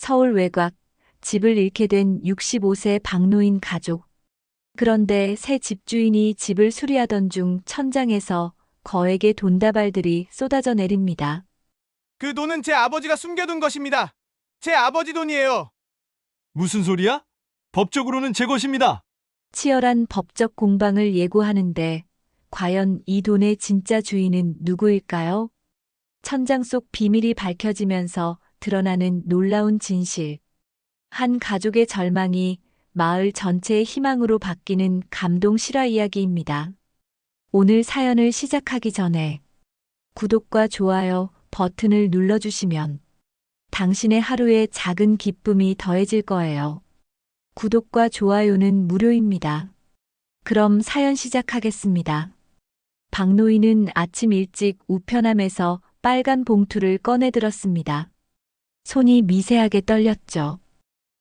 서울 외곽, 집을 잃게 된 65세 박노인 가족. 그런데 새 집주인이 집을 수리하던 중 천장에서 거액의 돈다발들이 쏟아져 내립니다. 그 돈은 제 아버지가 숨겨둔 것입니다. 제 아버지 돈이에요. 무슨 소리야? 법적으로는 제 것입니다. 치열한 법적 공방을 예고하는데 과연 이 돈의 진짜 주인은 누구일까요? 천장 속 비밀이 밝혀지면서 드러나는 놀라운 진실. 한 가족의 절망이 마을 전체의 희망으로 바뀌는 감동 실화 이야기입니다. 오늘 사연을 시작하기 전에 구독과 좋아요 버튼을 눌러주시면 당신의 하루에 작은 기쁨이 더해질 거예요. 구독과 좋아요는 무료입니다. 그럼 사연 시작하겠습니다. 박노인은 아침 일찍 우편함에서 빨간 봉투를 꺼내 들었습니다. 손이 미세하게 떨렸죠.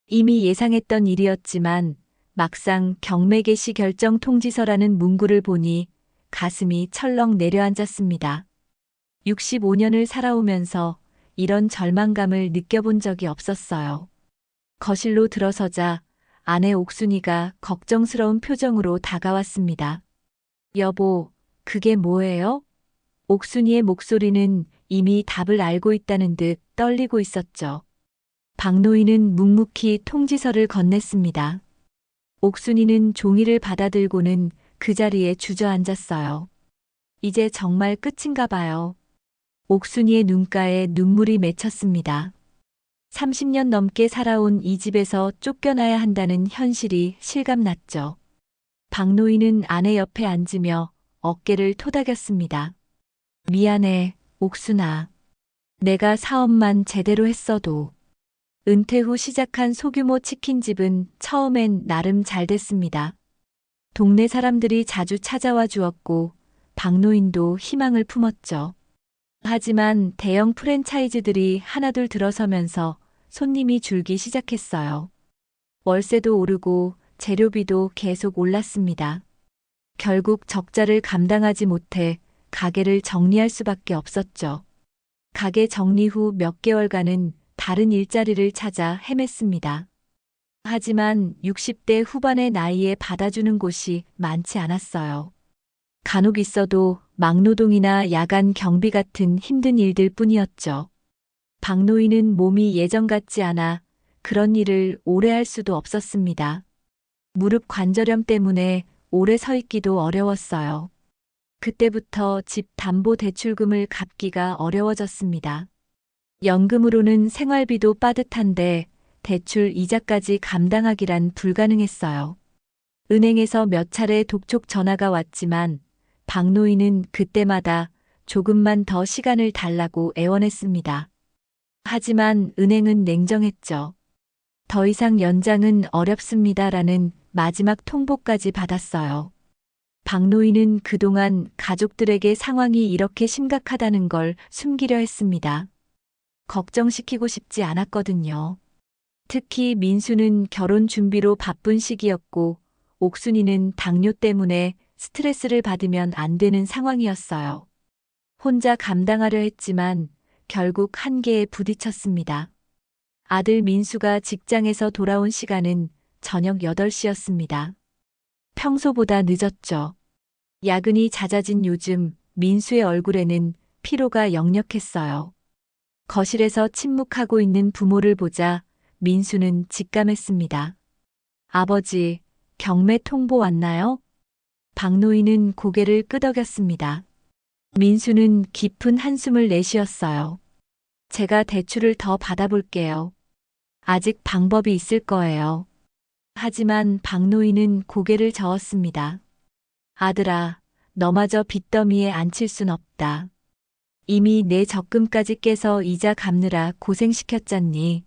이미 예상했던 일이었지만 막상 경매 개시 결정 통지서라는 문구를 보니 가슴이 철렁 내려앉았습니다. 65년을 살아오면서 이런 절망감을 느껴본 적이 없었어요. 거실로 들어서자 아내 옥순이가 걱정스러운 표정으로 다가왔습니다. 여보, 그게 뭐예요? 옥순이의 목소리는 이미 답을 알고 있다는 듯 떨리고 있었죠. 박노인은 묵묵히 통지서를 건넸습니다. 옥순이는 종이를 받아들고는 그 자리에 주저앉았어요. 이제 정말 끝인가 봐요. 옥순이의 눈가에 눈물이 맺혔습니다. 30년 넘게 살아온 이 집에서 쫓겨나야 한다는 현실이 실감났죠. 박노인은 아내 옆에 앉으며 어깨를 토닥였습니다. 미안해, 옥순아. 내가 사업만 제대로 했어도. 은퇴 후 시작한 소규모 치킨집은 처음엔 나름 잘 됐습니다. 동네 사람들이 자주 찾아와 주었고 박노인도 희망을 품었죠. 하지만 대형 프랜차이즈들이 하나둘 들어서면서 손님이 줄기 시작했어요. 월세도 오르고 재료비도 계속 올랐습니다. 결국 적자를 감당하지 못해 가게를 정리할 수밖에 없었죠. 가게 정리 후 몇 개월간은 다른 일자리를 찾아 헤맸습니다. 하지만 60대 후반의 나이에 받아주는 곳이 많지 않았어요. 간혹 있어도 막노동이나 야간 경비 같은 힘든 일들 뿐이었죠. 박노인은 몸이 예전 같지 않아 그런 일을 오래 할 수도 없었습니다. 무릎 관절염 때문에 오래 서 있기도 어려웠어요. 그때부터 집 담보 대출금을 갚기가 어려워졌습니다. 연금으로는 생활비도 빠듯한데 대출 이자까지 감당하기란 불가능했어요. 은행에서 몇 차례 독촉 전화가 왔지만 박노인은 그때마다 조금만 더 시간을 달라고 애원했습니다. 하지만 은행은 냉정했죠. 더 이상 연장은 어렵습니다라는 마지막 통보까지 받았어요. 박노인은 그동안 가족들에게 상황이 이렇게 심각하다는 걸 숨기려 했습니다. 걱정시키고 싶지 않았거든요. 특히 민수는 결혼 준비로 바쁜 시기였고 옥순이는 당뇨 때문에 스트레스를 받으면 안 되는 상황이었어요. 혼자 감당하려 했지만 결국 한계에 부딪혔습니다. 아들 민수가 직장에서 돌아온 시간은 저녁 8시였습니다. 평소보다 늦었죠. 야근이 잦아진 요즘 민수의 얼굴에는 피로가 역력했어요. 거실에서 침묵하고 있는 부모를 보자 민수는 직감했습니다. 아버지, 경매 통보 왔나요? 박노인은 고개를 끄덕였습니다. 민수는 깊은 한숨을 내쉬었어요. 제가 대출을 더 받아볼게요. 아직 방법이 있을 거예요. 하지만 박노인은 고개를 저었습니다. 아들아, 너마저 빚더미에 앉힐 순 없다. 이미 내 적금까지 깨서 이자 갚느라 고생시켰잖니.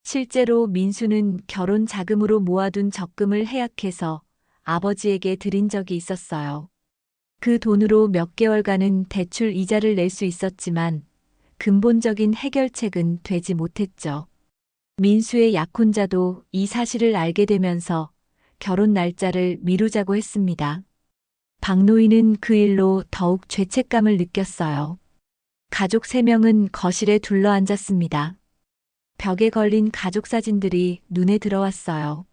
실제로 민수는 결혼 자금으로 모아둔 적금을 해약해서 아버지에게 드린 적이 있었어요. 그 돈으로 몇 개월간은 대출 이자를 낼 수 있었지만 근본적인 해결책은 되지 못했죠. 민수의 약혼자도 이 사실을 알게 되면서 결혼 날짜를 미루자고 했습니다. 박노인은 그 일로 더욱 죄책감을 느꼈어요. 가족 3명은 거실에 둘러앉았습니다. 벽에 걸린 가족 사진들이 눈에 들어왔어요.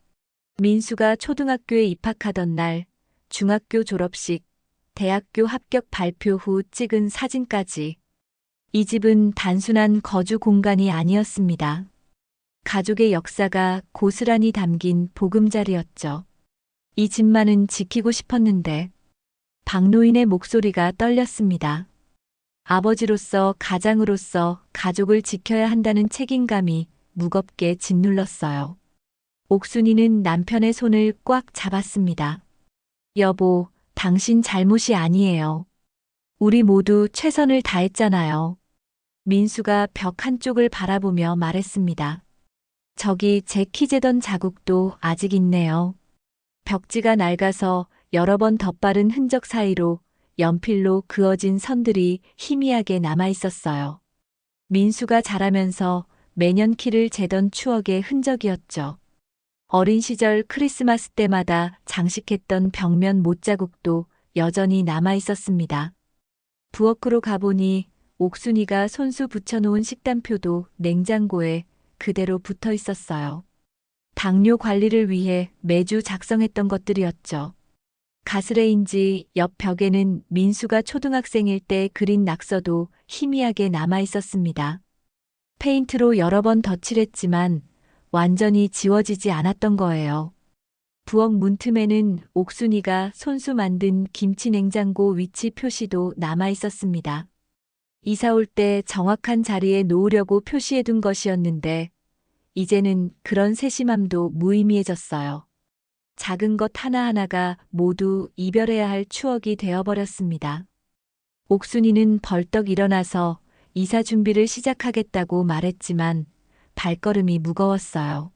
민수가 초등학교에 입학하던 날, 중학교 졸업식, 대학교 합격 발표 후 찍은 사진까지. 이 집은 단순한 거주 공간이 아니었습니다. 가족의 역사가 고스란히 담긴 보금자리였죠. 이 집만은 지키고 싶었는데 박노인의 목소리가 떨렸습니다. 아버지로서 가장으로서 가족을 지켜야 한다는 책임감이 무겁게 짓눌렀어요. 옥순이는 남편의 손을 꽉 잡았습니다. 여보, 당신 잘못이 아니에요. 우리 모두 최선을 다했잖아요. 민수가 벽 한쪽을 바라보며 말했습니다. 저기 제 키 재던 자국도 아직 있네요. 벽지가 낡아서 여러 번 덧바른 흔적 사이로 연필로 그어진 선들이 희미하게 남아 있었어요. 민수가 자라면서 매년 키를 재던 추억의 흔적이었죠. 어린 시절 크리스마스 때마다 장식했던 벽면 못자국도 여전히 남아 있었습니다. 부엌으로 가보니 옥순이가 손수 붙여놓은 식단표도 냉장고에 그대로 붙어 있었어요. 당뇨 관리를 위해 매주 작성했던 것들이었죠. 가스레인지 옆 벽에는 민수가 초등학생일 때 그린 낙서도 희미하게 남아 있었습니다. 페인트로 여러 번 덧칠했지만 완전히 지워지지 않았던 거예요. 부엌 문틈에는 옥순이가 손수 만든 김치 냉장고 위치 표시도 남아 있었습니다. 이사 올 때 정확한 자리에 놓으려고 표시해둔 것이었는데 이제는 그런 세심함도 무의미해졌어요. 작은 것 하나하나가 모두 이별해야 할 추억이 되어버렸습니다. 옥순이는 벌떡 일어나서 이사 준비를 시작하겠다고 말했지만 발걸음이 무거웠어요.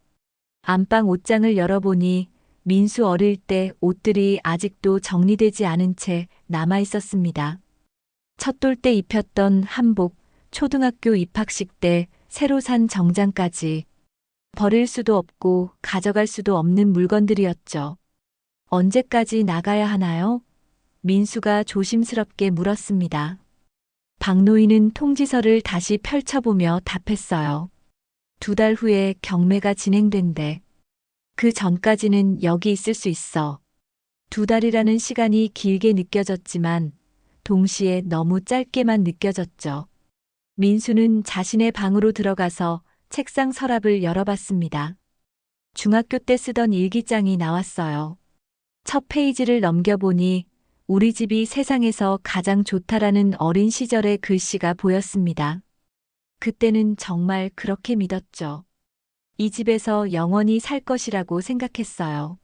안방 옷장을 열어보니 민수 어릴 때 옷들이 아직도 정리되지 않은 채 남아 있었습니다. 첫돌 때 입혔던 한복, 초등학교 입학식 때 새로 산 정장까지 버릴 수도 없고 가져갈 수도 없는 물건들이었죠. 언제까지 나가야 하나요? 민수가 조심스럽게 물었습니다. 박노인은 통지서를 다시 펼쳐보며 답했어요. 2달 후에 경매가 진행된대. 그 전까지는 여기 있을 수 있어. 2달이라는 시간이 길게 느껴졌지만 동시에 너무 짧게만 느껴졌죠. 민수는 자신의 방으로 들어가서 책상 서랍을 열어봤습니다. 중학교 때 쓰던 일기장이 나왔어요. 첫 페이지를 넘겨보니 우리 집이 세상에서 가장 좋다라는 어린 시절의 글씨가 보였습니다. 그때는 정말 그렇게 믿었죠. 이 집에서 영원히 살 것이라고 생각했어요.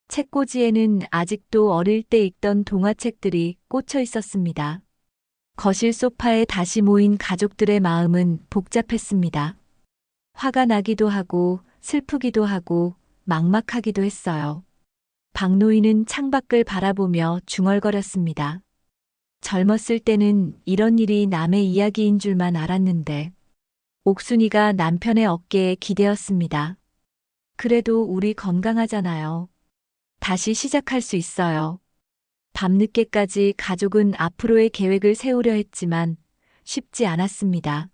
책꽂이에는 아직도 어릴 때 읽던 동화책들이 꽂혀 있었습니다. 거실 소파에 다시 모인 가족들의 마음은 복잡했습니다. 화가 나기도 하고 슬프기도 하고 막막하기도 했어요. 박노인은 창밖을 바라보며 중얼거렸습니다. 젊었을 때는 이런 일이 남의 이야기인 줄만 알았는데 옥순이가 남편의 어깨에 기대었습니다. 그래도 우리 건강하잖아요. 다시 시작할 수 있어요. 밤늦게까지 가족은 앞으로의 계획을 세우려 했지만 쉽지 않았습니다.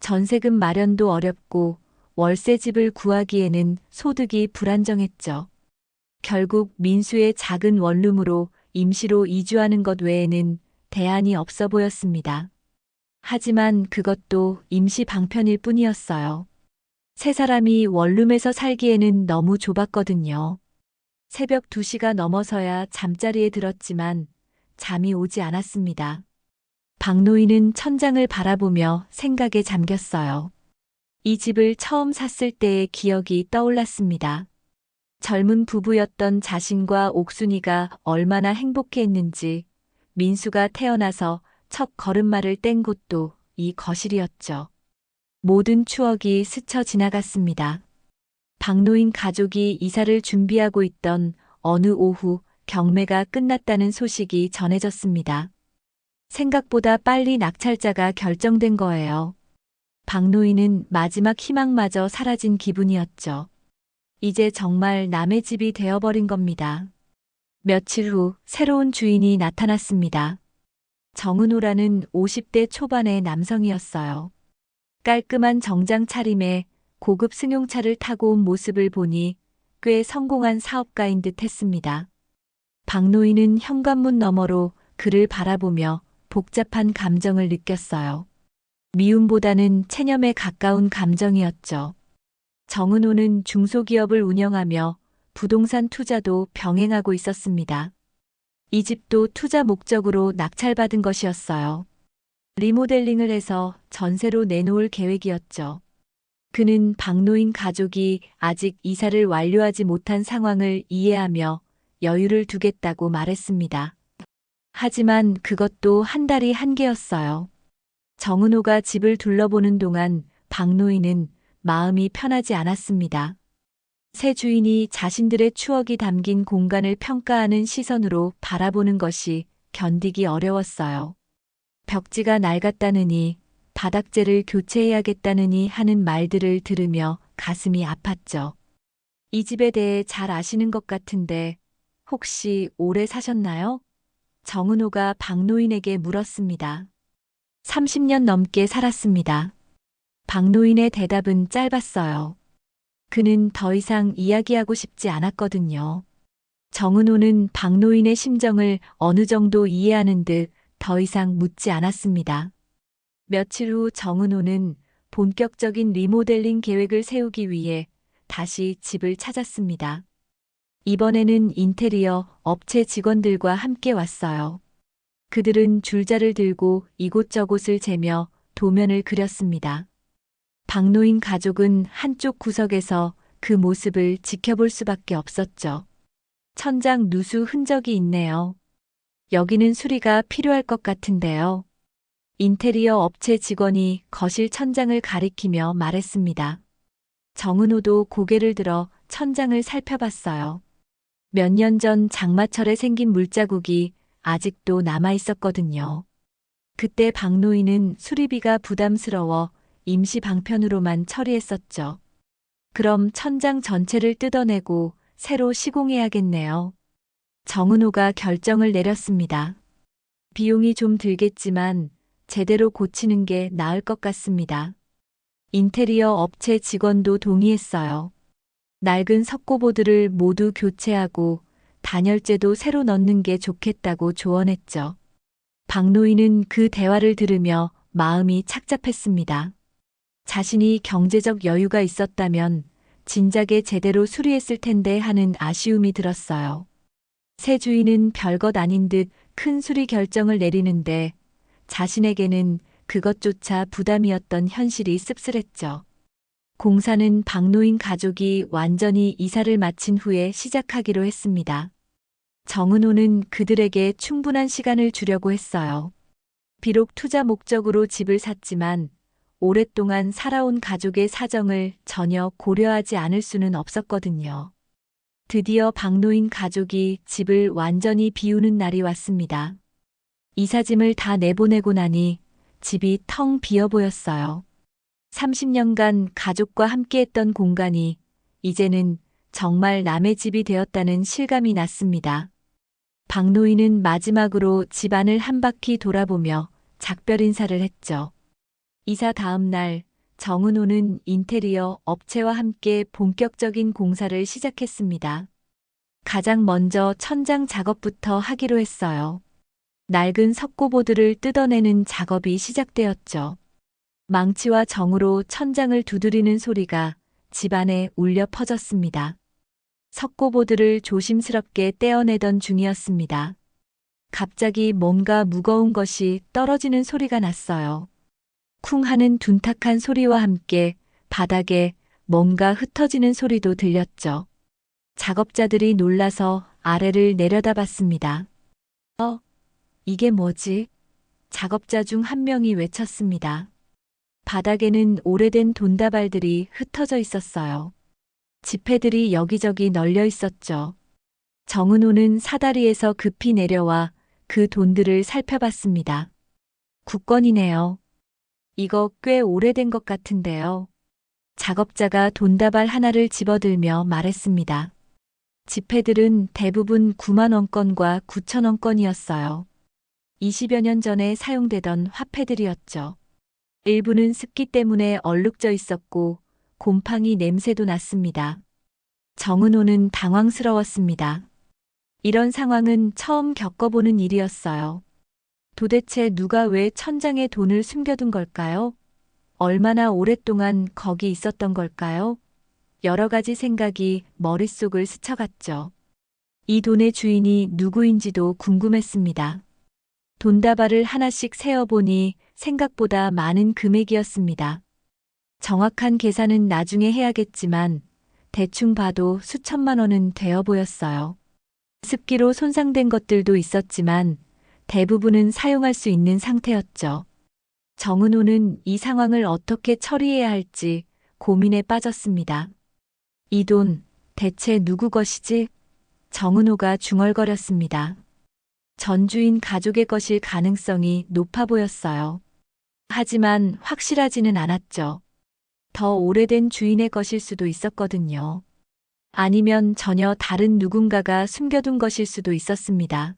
전세금 마련도 어렵고 월세집을 구하기에는 소득이 불안정했죠. 결국 민수의 작은 원룸으로 임시로 이주하는 것 외에는 대안이 없어 보였습니다. 하지만 그것도 임시 방편일 뿐이었어요. 세 사람이 원룸에서 살기에는 너무 좁았거든요. 새벽 2시가 넘어서야 잠자리에 들었지만 잠이 오지 않았습니다. 박노인은 천장을 바라보며 생각에 잠겼어요. 이 집을 처음 샀을 때의 기억이 떠올랐습니다. 젊은 부부였던 자신과 옥순이가 얼마나 행복해했는지, 민수가 태어나서 첫 걸음마를 뗀 곳도 이 거실이었죠. 모든 추억이 스쳐 지나갔습니다. 박노인 가족이 이사를 준비하고 있던 어느 오후 경매가 끝났다는 소식이 전해졌습니다. 생각보다 빨리 낙찰자가 결정된 거예요. 박노인은 마지막 희망마저 사라진 기분이었죠. 이제 정말 남의 집이 되어버린 겁니다. 며칠 후 새로운 주인이 나타났습니다. 정은호라는 50대 초반의 남성이었어요. 깔끔한 정장 차림에 고급 승용차를 타고 온 모습을 보니 꽤 성공한 사업가인 듯 했습니다. 박노인은 현관문 너머로 그를 바라보며 복잡한 감정을 느꼈어요. 미움보다는 체념에 가까운 감정이었죠. 정은호는 중소기업을 운영하며 부동산 투자도 병행하고 있었습니다. 이 집도 투자 목적으로 낙찰받은 것이었어요. 리모델링을 해서 전세로 내놓을 계획이었죠. 그는 박노인 가족이 아직 이사를 완료하지 못한 상황을 이해하며 여유를 두겠다고 말했습니다. 하지만 그것도 한 달이 한계였어요. 정은호가 집을 둘러보는 동안 박노인은 마음이 편하지 않았습니다. 새 주인이 자신들의 추억이 담긴 공간을 평가하는 시선으로 바라보는 것이 견디기 어려웠어요. 벽지가 낡았다느니 바닥재를 교체해야겠다느니 하는 말들을 들으며 가슴이 아팠죠. 이 집에 대해 잘 아시는 것 같은데 혹시 오래 사셨나요? 정은호가 박노인에게 물었습니다. 30년 넘게 살았습니다. 박노인의 대답은 짧았어요. 그는 더 이상 이야기하고 싶지 않았거든요. 정은호는 박노인의 심정을 어느 정도 이해하는 듯 더 이상 묻지 않았습니다. 며칠 후 정은호는 본격적인 리모델링 계획을 세우기 위해 다시 집을 찾았습니다. 이번에는 인테리어 업체 직원들과 함께 왔어요. 그들은 줄자를 들고 이곳저곳을 재며 도면을 그렸습니다. 박노인 가족은 한쪽 구석에서 그 모습을 지켜볼 수밖에 없었죠. 천장 누수 흔적이 있네요. 여기는 수리가 필요할 것 같은데요. 인테리어 업체 직원이 거실 천장을 가리키며 말했습니다. 정은호도 고개를 들어 천장을 살펴봤어요. 몇 년 전 장마철에 생긴 물자국이 아직도 남아 있었거든요. 그때 박노인은 수리비가 부담스러워 임시 방편으로만 처리했었죠. 그럼 천장 전체를 뜯어내고 새로 시공해야겠네요. 정은호가 결정을 내렸습니다. 비용이 좀 들겠지만 제대로 고치는 게 나을 것 같습니다. 인테리어 업체 직원도 동의했어요. 낡은 석고보드를 모두 교체하고 단열재도 새로 넣는 게 좋겠다고 조언했죠. 박노인은 그 대화를 들으며 마음이 착잡했습니다. 자신이 경제적 여유가 있었다면 진작에 제대로 수리했을 텐데 하는 아쉬움이 들었어요. 새 주인은 별것 아닌 듯 큰 수리 결정을 내리는데 자신에게는 그것조차 부담이었던 현실이 씁쓸했죠. 공사는 박노인 가족이 완전히 이사를 마친 후에 시작하기로 했습니다. 정은호는 그들에게 충분한 시간을 주려고 했어요. 비록 투자 목적으로 집을 샀지만 오랫동안 살아온 가족의 사정을 전혀 고려하지 않을 수는 없었거든요. 드디어 박노인 가족이 집을 완전히 비우는 날이 왔습니다. 이삿짐을 다 내보내고 나니 집이 텅 비어 보였어요. 30년간 가족과 함께했던 공간이 이제는 정말 남의 집이 되었다는 실감이 났습니다. 박노인은 마지막으로 집안을 한 바퀴 돌아보며 작별 인사를 했죠. 이사 다음 날 정은호는 인테리어 업체와 함께 본격적인 공사를 시작했습니다. 가장 먼저 천장 작업부터 하기로 했어요. 낡은 석고보드를 뜯어내는 작업이 시작되었죠. 망치와 정으로 천장을 두드리는 소리가 집안에 울려 퍼졌습니다. 석고보드를 조심스럽게 떼어내던 중이었습니다. 갑자기 뭔가 무거운 것이 떨어지는 소리가 났어요. 쿵 하는 둔탁한 소리와 함께 바닥에 뭔가 흩어지는 소리도 들렸죠. 작업자들이 놀라서 아래를 내려다봤습니다. 이게 뭐지? 작업자 중 한 명이 외쳤습니다. 바닥에는 오래된 돈다발들이 흩어져 있었어요. 지폐들이 여기저기 널려 있었죠. 정은호는 사다리에서 급히 내려와 그 돈들을 살펴봤습니다. 국건이네요. 이거 꽤 오래된 것 같은데요. 작업자가 돈다발 하나를 집어들며 말했습니다. 지폐들은 대부분 9만 원권과 9천 원권이었어요. 20여 년 전에 사용되던 화폐들이었죠. 일부는 습기 때문에 얼룩져 있었고 곰팡이 냄새도 났습니다. 정은호는 당황스러웠습니다. 이런 상황은 처음 겪어보는 일이었어요. 도대체 누가 왜 천장에 돈을 숨겨둔 걸까요? 얼마나 오랫동안 거기 있었던 걸까요? 여러 가지 생각이 머릿속을 스쳐갔죠. 이 돈의 주인이 누구인지도 궁금했습니다. 돈다발을 하나씩 세어보니 생각보다 많은 금액이었습니다. 정확한 계산은 나중에 해야겠지만 대충 봐도 수천만 원은 되어 보였어요. 습기로 손상된 것들도 있었지만 대부분은 사용할 수 있는 상태였죠. 정은호는 이 상황을 어떻게 처리해야 할지 고민에 빠졌습니다. 이 돈 대체 누구 것이지? 정은호가 중얼거렸습니다. 전주인 가족의 것일 가능성이 높아 보였어요. 하지만 확실하지는 않았죠. 더 오래된 주인의 것일 수도 있었거든요. 아니면 전혀 다른 누군가가 숨겨둔 것일 수도 있었습니다.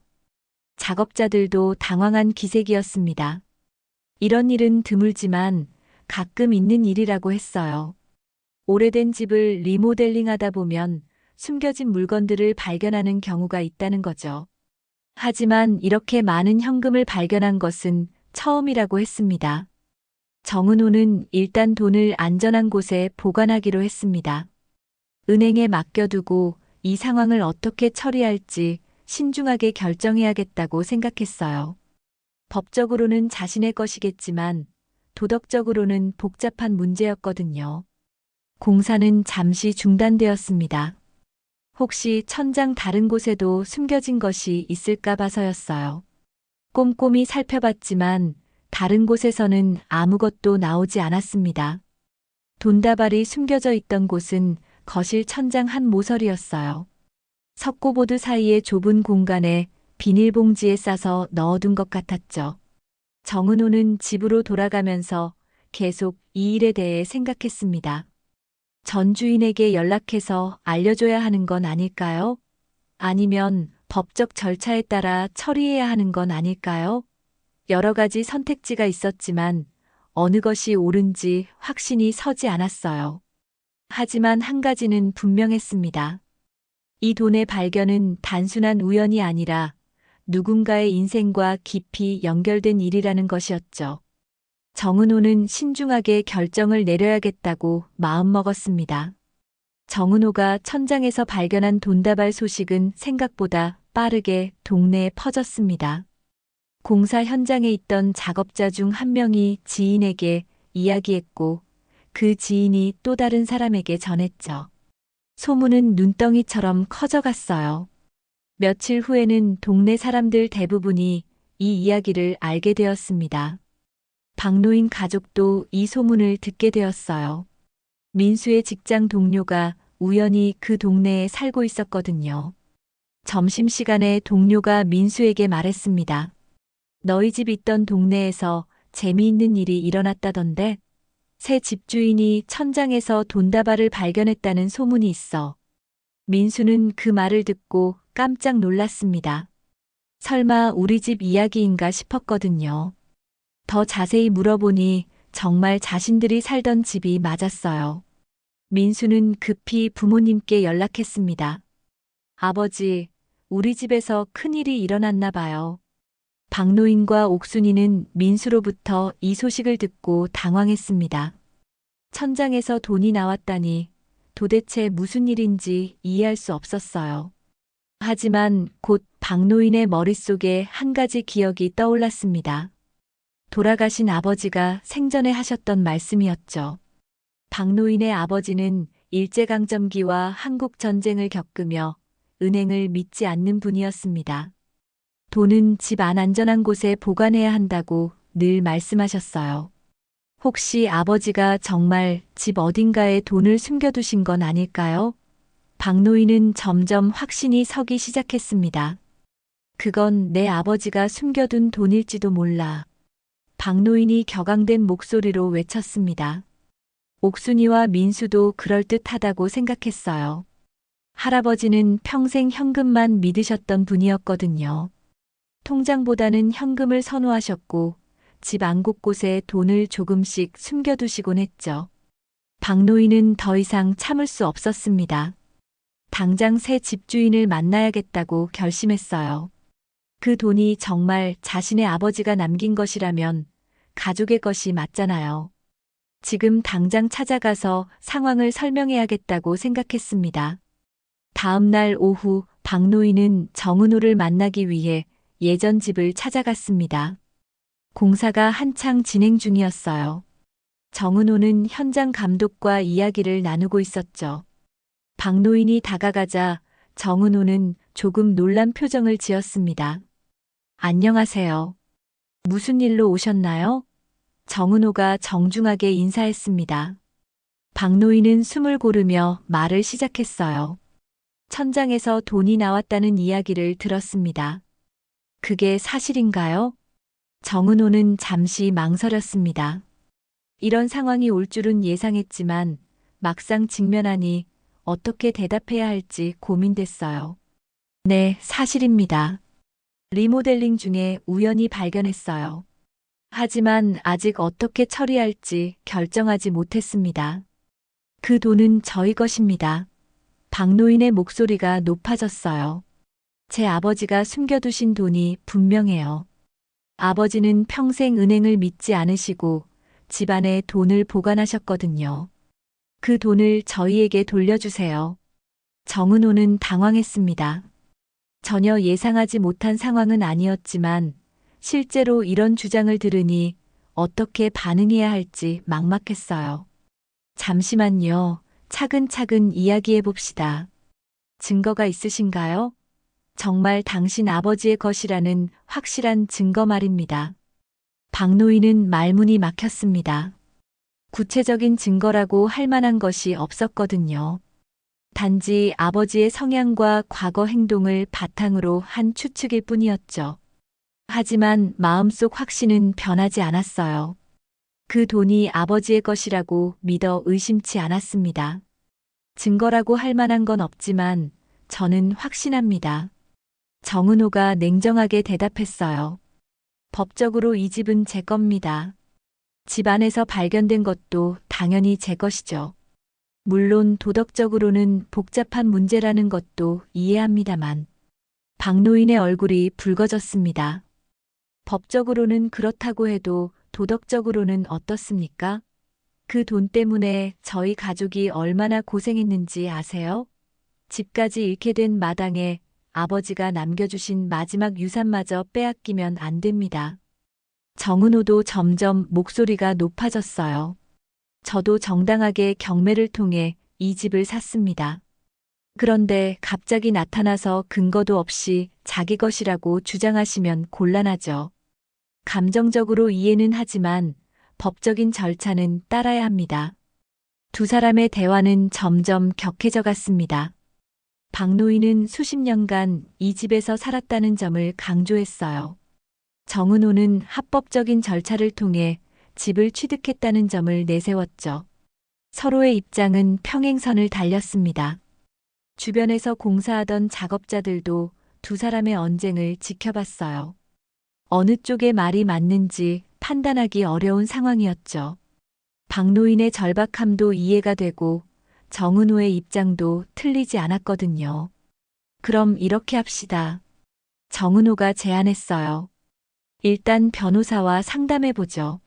작업자들도 당황한 기색이었습니다. 이런 일은 드물지만 가끔 있는 일이라고 했어요. 오래된 집을 리모델링하다 보면 숨겨진 물건들을 발견하는 경우가 있다는 거죠. 하지만 이렇게 많은 현금을 발견한 것은 처음이라고 했습니다. 정은호는 일단 돈을 안전한 곳에 보관하기로 했습니다. 은행에 맡겨두고 이 상황을 어떻게 처리할지 신중하게 결정해야겠다고 생각했어요. 법적으로는 자신의 것이겠지만 도덕적으로는 복잡한 문제였거든요. 공사는 잠시 중단되었습니다. 혹시 천장 다른 곳에도 숨겨진 것이 있을까 봐서였어요. 꼼꼼히 살펴봤지만 다른 곳에서는 아무것도 나오지 않았습니다. 돈다발이 숨겨져 있던 곳은 거실 천장 한 모서리였어요. 석고보드 사이의 좁은 공간에 비닐봉지에 싸서 넣어둔 것 같았죠. 정은호는 집으로 돌아가면서 계속 이 일에 대해 생각했습니다. 전 주인에게 연락해서 알려줘야 하는 건 아닐까요? 아니면 법적 절차에 따라 처리해야 하는 건 아닐까요? 여러 가지 선택지가 있었지만 어느 것이 옳은지 확신이 서지 않았어요. 하지만 한 가지는 분명했습니다. 이 돈의 발견은 단순한 우연이 아니라 누군가의 인생과 깊이 연결된 일이라는 것이었죠. 정은호는 신중하게 결정을 내려야겠다고 마음먹었습니다. 정은호가 천장에서 발견한 돈다발 소식은 생각보다 빠르게 동네에 퍼졌습니다. 공사 현장에 있던 작업자 중 한 명이 지인에게 이야기했고 그 지인이 또 다른 사람에게 전했죠. 소문은 눈덩이처럼 커져갔어요. 며칠 후에는 동네 사람들 대부분이 이 이야기를 알게 되었습니다. 박노인 가족도 이 소문을 듣게 되었어요. 민수의 직장 동료가 우연히 그 동네에 살고 있었거든요. 점심시간에 동료가 민수에게 말했습니다. 너희 집 있던 동네에서 재미있는 일이 일어났다던데? 새 집주인이 천장에서 돈다발을 발견했다는 소문이 있어. 민수는 그 말을 듣고 깜짝 놀랐습니다. 설마 우리 집 이야기인가 싶었거든요. 더 자세히 물어보니 정말 자신들이 살던 집이 맞았어요. 민수는 급히 부모님께 연락했습니다. 아버지, 우리 집에서 큰일이 일어났나 봐요. 박노인과 옥순이는 민수로부터 이 소식을 듣고 당황했습니다. 천장에서 돈이 나왔다니 도대체 무슨 일인지 이해할 수 없었어요. 하지만 곧 박노인의 머릿속에 한 가지 기억이 떠올랐습니다. 돌아가신 아버지가 생전에 하셨던 말씀이었죠. 박노인의 아버지는 일제강점기와 한국전쟁을 겪으며 은행을 믿지 않는 분이었습니다. 돈은 집 안 안전한 곳에 보관해야 한다고 늘 말씀하셨어요. 혹시 아버지가 정말 집 어딘가에 돈을 숨겨두신 건 아닐까요? 박노인은 점점 확신이 서기 시작했습니다. 그건 내 아버지가 숨겨둔 돈일지도 몰라. 박노인이 격앙된 목소리로 외쳤습니다. 옥순이와 민수도 그럴듯하다고 생각했어요. 할아버지는 평생 현금만 믿으셨던 분이었거든요. 통장보다는 현금을 선호하셨고 집 안 곳곳에 돈을 조금씩 숨겨두시곤 했죠. 박노인은 더 이상 참을 수 없었습니다. 당장 새 집주인을 만나야겠다고 결심했어요. 그 돈이 정말 자신의 아버지가 남긴 것이라면 가족의 것이 맞잖아요. 지금 당장 찾아가서 상황을 설명해야겠다고 생각했습니다. 다음 날 오후 박노인은 정은호를 만나기 위해 예전 집을 찾아갔습니다. 공사가 한창 진행 중이었어요. 정은호는 현장 감독과 이야기를 나누고 있었죠. 박노인이 다가가자 정은호는 조금 놀란 표정을 지었습니다. 안녕하세요. 무슨 일로 오셨나요? 정은호가 정중하게 인사했습니다. 박노인은 숨을 고르며 말을 시작했어요. 천장에서 돈이 나왔다는 이야기를 들었습니다. 그게 사실인가요? 정은호는 잠시 망설였습니다. 이런 상황이 올 줄은 예상했지만 막상 직면하니 어떻게 대답해야 할지 고민됐어요. 네, 사실입니다. 리모델링 중에 우연히 발견했어요. 하지만 아직 어떻게 처리할지 결정하지 못했습니다. 그 돈은 저희 것입니다. 박노인의 목소리가 높아졌어요. 제 아버지가 숨겨두신 돈이 분명해요. 아버지는 평생 은행을 믿지 않으시고 집안에 돈을 보관하셨거든요. 그 돈을 저희에게 돌려주세요. 정은호는 당황했습니다. 전혀 예상하지 못한 상황은 아니었지만 실제로 이런 주장을 들으니 어떻게 반응해야 할지 막막했어요. 잠시만요. 차근차근 이야기해 봅시다. 증거가 있으신가요? 정말 당신 아버지의 것이라는 확실한 증거 말입니다. 박노인은 말문이 막혔습니다. 구체적인 증거라고 할 만한 것이 없었거든요. 단지 아버지의 성향과 과거 행동을 바탕으로 한 추측일 뿐이었죠. 하지만 마음속 확신은 변하지 않았어요. 그 돈이 아버지의 것이라고 믿어 의심치 않았습니다. 증거라고 할 만한 건 없지만 저는 확신합니다. 정은호가 냉정하게 대답했어요. 법적으로 이 집은 제 겁니다. 집 안에서 발견된 것도 당연히 제 것이죠. 물론 도덕적으로는 복잡한 문제라는 것도 이해합니다만. 박노인의 얼굴이 붉어졌습니다. 법적으로는 그렇다고 해도 도덕적으로는 어떻습니까? 그 돈 때문에 저희 가족이 얼마나 고생했는지 아세요? 집까지 잃게 된 마당에 아버지가 남겨주신 마지막 유산마저 빼앗기면 안 됩니다. 정은호도 점점 목소리가 높아졌어요. 저도 정당하게 경매를 통해 이 집을 샀습니다. 그런데 갑자기 나타나서 근거도 없이 자기 것이라고 주장하시면 곤란하죠. 감정적으로 이해는 하지만 법적인 절차는 따라야 합니다. 두 사람의 대화는 점점 격해져 갔습니다. 박노인은 수십 년간 이 집에서 살았다는 점을 강조했어요. 정은호는 합법적인 절차를 통해 집을 취득했다는 점을 내세웠죠. 서로의 입장은 평행선을 달렸습니다. 주변에서 공사하던 작업자들도 두 사람의 언쟁을 지켜봤어요. 어느 쪽의 말이 맞는지 판단하기 어려운 상황이었죠. 박노인의 절박함도 이해가 되고 정은호의 입장도 틀리지 않았거든요. 그럼 이렇게 합시다. 정은호가 제안했어요. 일단 변호사와 상담해보죠.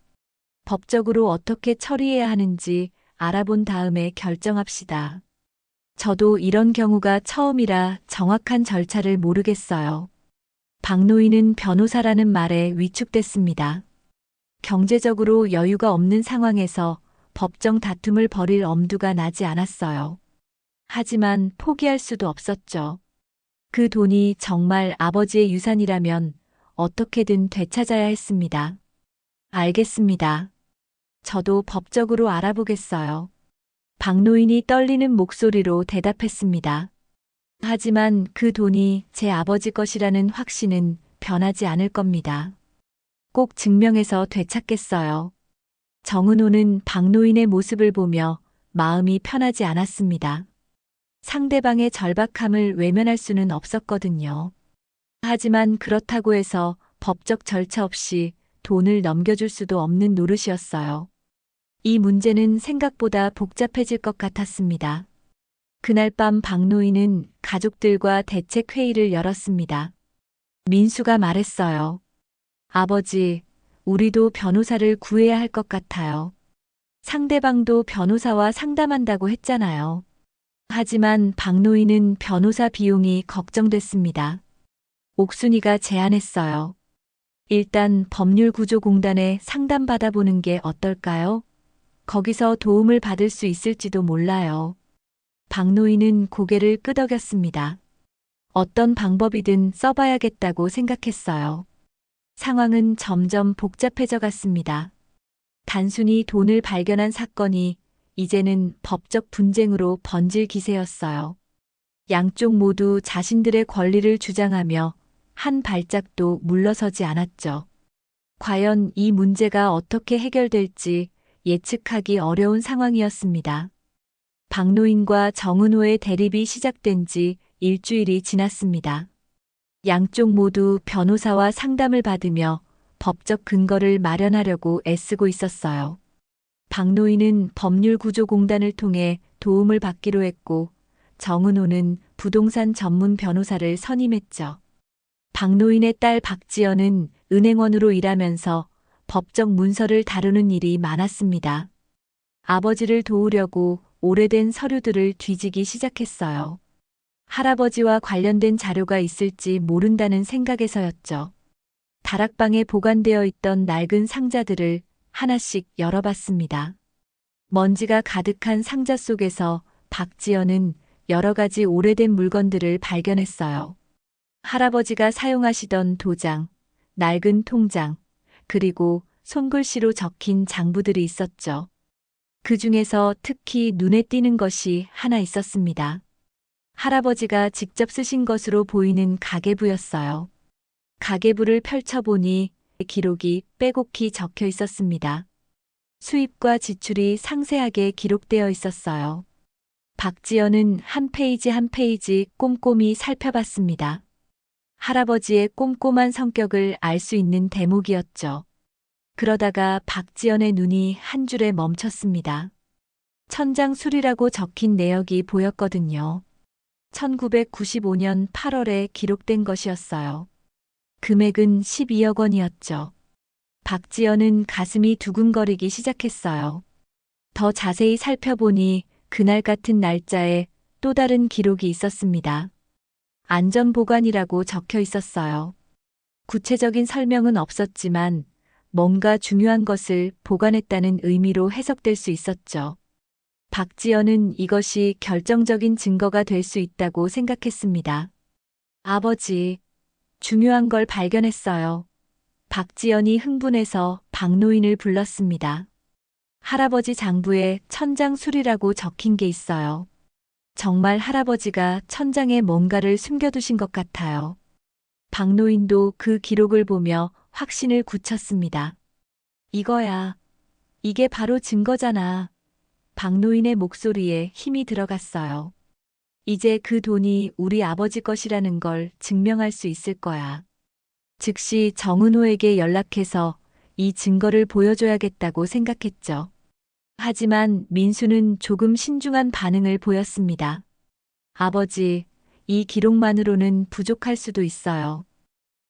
법적으로 어떻게 처리해야 하는지 알아본 다음에 결정합시다. 저도 이런 경우가 처음이라 정확한 절차를 모르겠어요. 박노인은 변호사라는 말에 위축됐습니다. 경제적으로 여유가 없는 상황에서 법정 다툼을 벌일 엄두가 나지 않았어요. 하지만 포기할 수도 없었죠. 그 돈이 정말 아버지의 유산이라면 어떻게든 되찾아야 했습니다. 알겠습니다. 저도 법적으로 알아보겠어요. 박노인이 떨리는 목소리로 대답했습니다. 하지만 그 돈이 제 아버지 것이라는 확신은 변하지 않을 겁니다. 꼭 증명해서 되찾겠어요. 정은호는 박노인의 모습을 보며 마음이 편하지 않았습니다. 상대방의 절박함을 외면할 수는 없었거든요. 하지만 그렇다고 해서 법적 절차 없이 돈을 넘겨줄 수도 없는 노릇이었어요. 이 문제는 생각보다 복잡해질 것 같았습니다. 그날 밤 박노인은 가족들과 대책 회의를 열었습니다. 민수가 말했어요. 아버지, 우리도 변호사를 구해야 할 것 같아요. 상대방도 변호사와 상담한다고 했잖아요. 하지만 박노인은 변호사 비용이 걱정됐습니다. 옥순이가 제안했어요. 일단 법률구조공단에 상담받아보는 게 어떨까요? 거기서 도움을 받을 수 있을지도 몰라요. 박노인은 고개를 끄덕였습니다. 어떤 방법이든 써봐야겠다고 생각했어요. 상황은 점점 복잡해져 갔습니다. 단순히 돈을 발견한 사건이 이제는 법적 분쟁으로 번질 기세였어요. 양쪽 모두 자신들의 권리를 주장하며 한 발짝도 물러서지 않았죠. 과연 이 문제가 어떻게 해결될지 예측하기 어려운 상황이었습니다. 박노인과 정은호의 대립이 시작된 지 일주일이 지났습니다. 양쪽 모두 변호사와 상담을 받으며 법적 근거를 마련하려고 애쓰고 있었어요. 박노인은 법률구조공단을 통해 도움을 받기로 했고, 정은호는 부동산 전문 변호사를 선임했죠. 박노인의 딸 박지연은 은행원으로 일하면서 법적 문서를 다루는 일이 많았습니다. 아버지를 도우려고 오래된 서류들을 뒤지기 시작했어요. 할아버지와 관련된 자료가 있을지 모른다는 생각에서였죠. 다락방에 보관되어 있던 낡은 상자들을 하나씩 열어봤습니다. 먼지가 가득한 상자 속에서 박지연은 여러 가지 오래된 물건들을 발견했어요. 할아버지가 사용하시던 도장, 낡은 통장, 그리고 손글씨로 적힌 장부들이 있었죠. 그 중에서 특히 눈에 띄는 것이 하나 있었습니다. 할아버지가 직접 쓰신 것으로 보이는 가계부였어요. 가계부를 펼쳐보니 기록이 빼곡히 적혀 있었습니다. 수입과 지출이 상세하게 기록되어 있었어요. 박지연은 한 페이지 한 페이지 꼼꼼히 살펴봤습니다. 할아버지의 꼼꼼한 성격을 알 수 있는 대목이었죠. 그러다가 박지연의 눈이 한 줄에 멈췄습니다. 천장 수리라고 적힌 내역이 보였거든요. 1995년 8월에 기록된 것이었어요. 금액은 12억 원이었죠. 박지연은 가슴이 두근거리기 시작했어요. 더 자세히 살펴보니 그날 같은 날짜에 또 다른 기록이 있었습니다. 안전보관이라고 적혀 있었어요. 구체적인 설명은 없었지만 뭔가 중요한 것을 보관했다는 의미로 해석될 수 있었죠. 박지연은 이것이 결정적인 증거가 될 수 있다고 생각했습니다. 아버지, 중요한 걸 발견했어요. 박지연이 흥분해서 박노인을 불렀습니다. 할아버지 장부에 천장 수리라고 적힌 게 있어요. 정말 할아버지가 천장에 뭔가를 숨겨두신 것 같아요. 박노인도 그 기록을 보며 확신을 굳혔습니다. 이거야. 이게 바로 증거잖아. 박노인의 목소리에 힘이 들어갔어요. 이제 그 돈이 우리 아버지 것이라는 걸 증명할 수 있을 거야. 즉시 정은호에게 연락해서 이 증거를 보여줘야겠다고 생각했죠. 하지만 민수는 조금 신중한 반응을 보였습니다. 아버지, 이 기록만으로는 부족할 수도 있어요.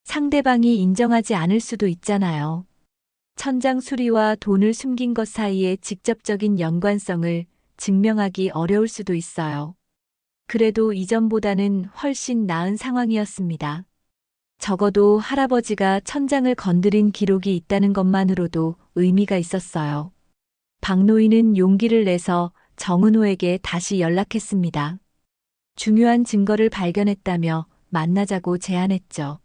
상대방이 인정하지 않을 수도 있잖아요. 천장 수리와 돈을 숨긴 것 사이의 직접적인 연관성을 증명하기 어려울 수도 있어요. 그래도 이전보다는 훨씬 나은 상황이었습니다. 적어도 할아버지가 천장을 건드린 기록이 있다는 것만으로도 의미가 있었어요. 박노인은 용기를 내서 정은호에게 다시 연락했습니다. 중요한 증거를 발견했다며 만나자고 제안했죠.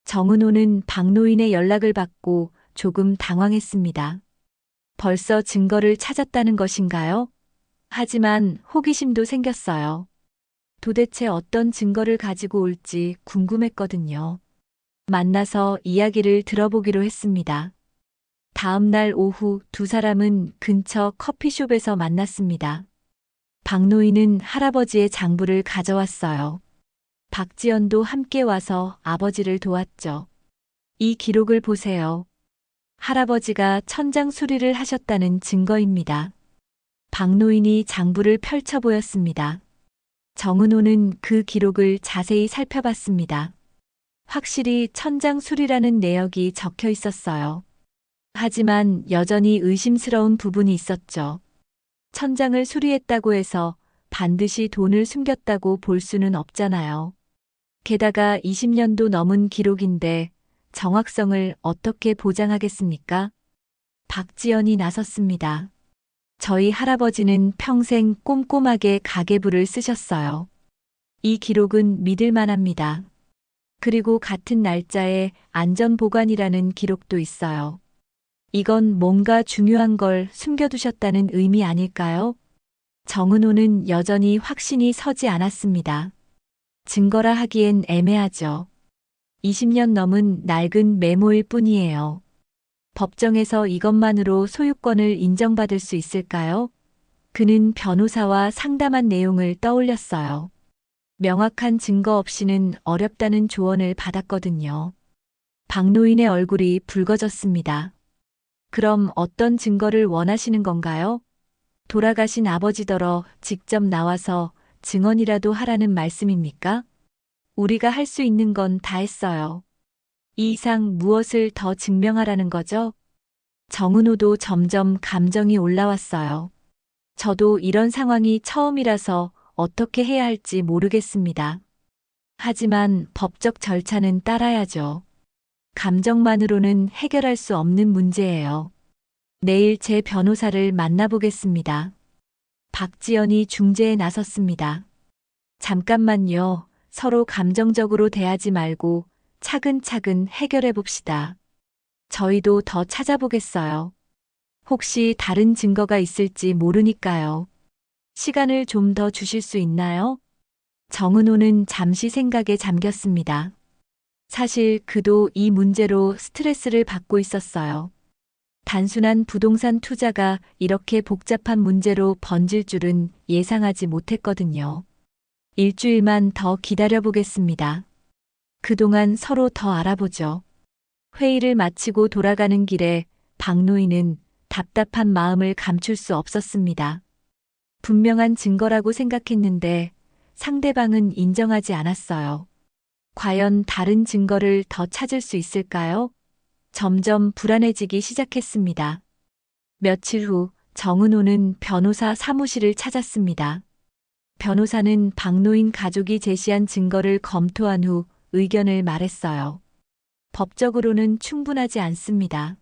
정은호는 박노인의 연락을 받고 조금 당황했습니다. 벌써 증거를 찾았다는 것인가요? 하지만 호기심도 생겼어요. 도대체 어떤 증거를 가지고 올지 궁금했거든요. 만나서 이야기를 들어보기로 했습니다. 다음 날 오후 두 사람은 근처 커피숍에서 만났습니다. 박노인은 할아버지의 장부를 가져왔어요. 박지연도 함께 와서 아버지를 도왔죠. 이 기록을 보세요. 할아버지가 천장 수리를 하셨다는 증거입니다. 박노인이 장부를 펼쳐 보였습니다. 정은호는 그 기록을 자세히 살펴봤습니다. 확실히 천장 수리라는 내역이 적혀 있었어요. 하지만 여전히 의심스러운 부분이 있었죠. 천장을 수리했다고 해서 반드시 돈을 숨겼다고 볼 수는 없잖아요. 게다가 20년도 넘은 기록인데 정확성을 어떻게 보장하겠습니까? 박지연이 나섰습니다. 저희 할아버지는 평생 꼼꼼하게 가계부를 쓰셨어요. 이 기록은 믿을 만합니다. 그리고 같은 날짜에 안전보관이라는 기록도 있어요. 이건 뭔가 중요한 걸 숨겨두셨다는 의미 아닐까요? 정은호는 여전히 확신이 서지 않았습니다. 증거라 하기엔 애매하죠. 20년 넘은 낡은 메모일 뿐이에요. 법정에서 이것만으로 소유권을 인정받을 수 있을까요? 그는 변호사와 상담한 내용을 떠올렸어요. 명확한 증거 없이는 어렵다는 조언을 받았거든요. 박노인의 얼굴이 붉어졌습니다. 그럼 어떤 증거를 원하시는 건가요? 돌아가신 아버지더러 직접 나와서 증언이라도 하라는 말씀입니까? 우리가 할 수 있는 건 다 했어요. 이 이상 무엇을 더 증명하라는 거죠? 정은호도 점점 감정이 올라왔어요. 저도 이런 상황이 처음이라서 어떻게 해야 할지 모르겠습니다. 하지만 법적 절차는 따라야죠. 감정만으로는 해결할 수 없는 문제예요. 내일 제 변호사를 만나보겠습니다. 박지연이 중재에 나섰습니다. 잠깐만요. 서로 감정적으로 대하지 말고 차근차근 해결해 봅시다. 저희도 더 찾아보겠어요. 혹시 다른 증거가 있을지 모르니까요. 시간을 좀 더 주실 수 있나요? 정은호는 잠시 생각에 잠겼습니다. 사실 그도 이 문제로 스트레스를 받고 있었어요. 단순한 부동산 투자가 이렇게 복잡한 문제로 번질 줄은 예상하지 못했거든요. 일주일만 더 기다려보겠습니다. 그동안 서로 더 알아보죠. 회의를 마치고 돌아가는 길에 박노인은 답답한 마음을 감출 수 없었습니다. 분명한 증거라고 생각했는데 상대방은 인정하지 않았어요. 과연 다른 증거를 더 찾을 수 있을까요? 점점 불안해지기 시작했습니다. 며칠 후 정은호는 변호사 사무실을 찾았습니다. 변호사는 박노인 가족이 제시한 증거를 검토한 후 의견을 말했어요. 법적으로는 충분하지 않습니다.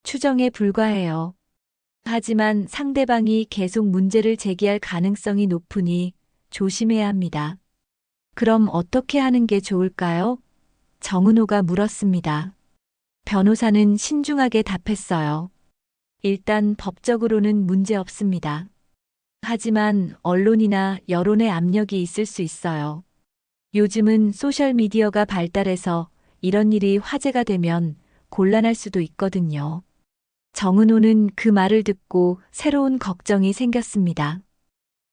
추정에 불과해요. 하지만 상대방이 계속 문제를 제기할 가능성이 높으니 조심해야 합니다. 그럼 어떻게 하는 게 좋을까요? 정은호가 물었습니다. 변호사는 신중하게 답했어요. 일단 법적으로는 문제 없습니다. 하지만 언론이나 여론의 압력이 있을 수 있어요. 요즘은 소셜미디어가 발달해서 이런 일이 화제가 되면 곤란할 수도 있거든요. 정은호는 그 말을 듣고 새로운 걱정이 생겼습니다.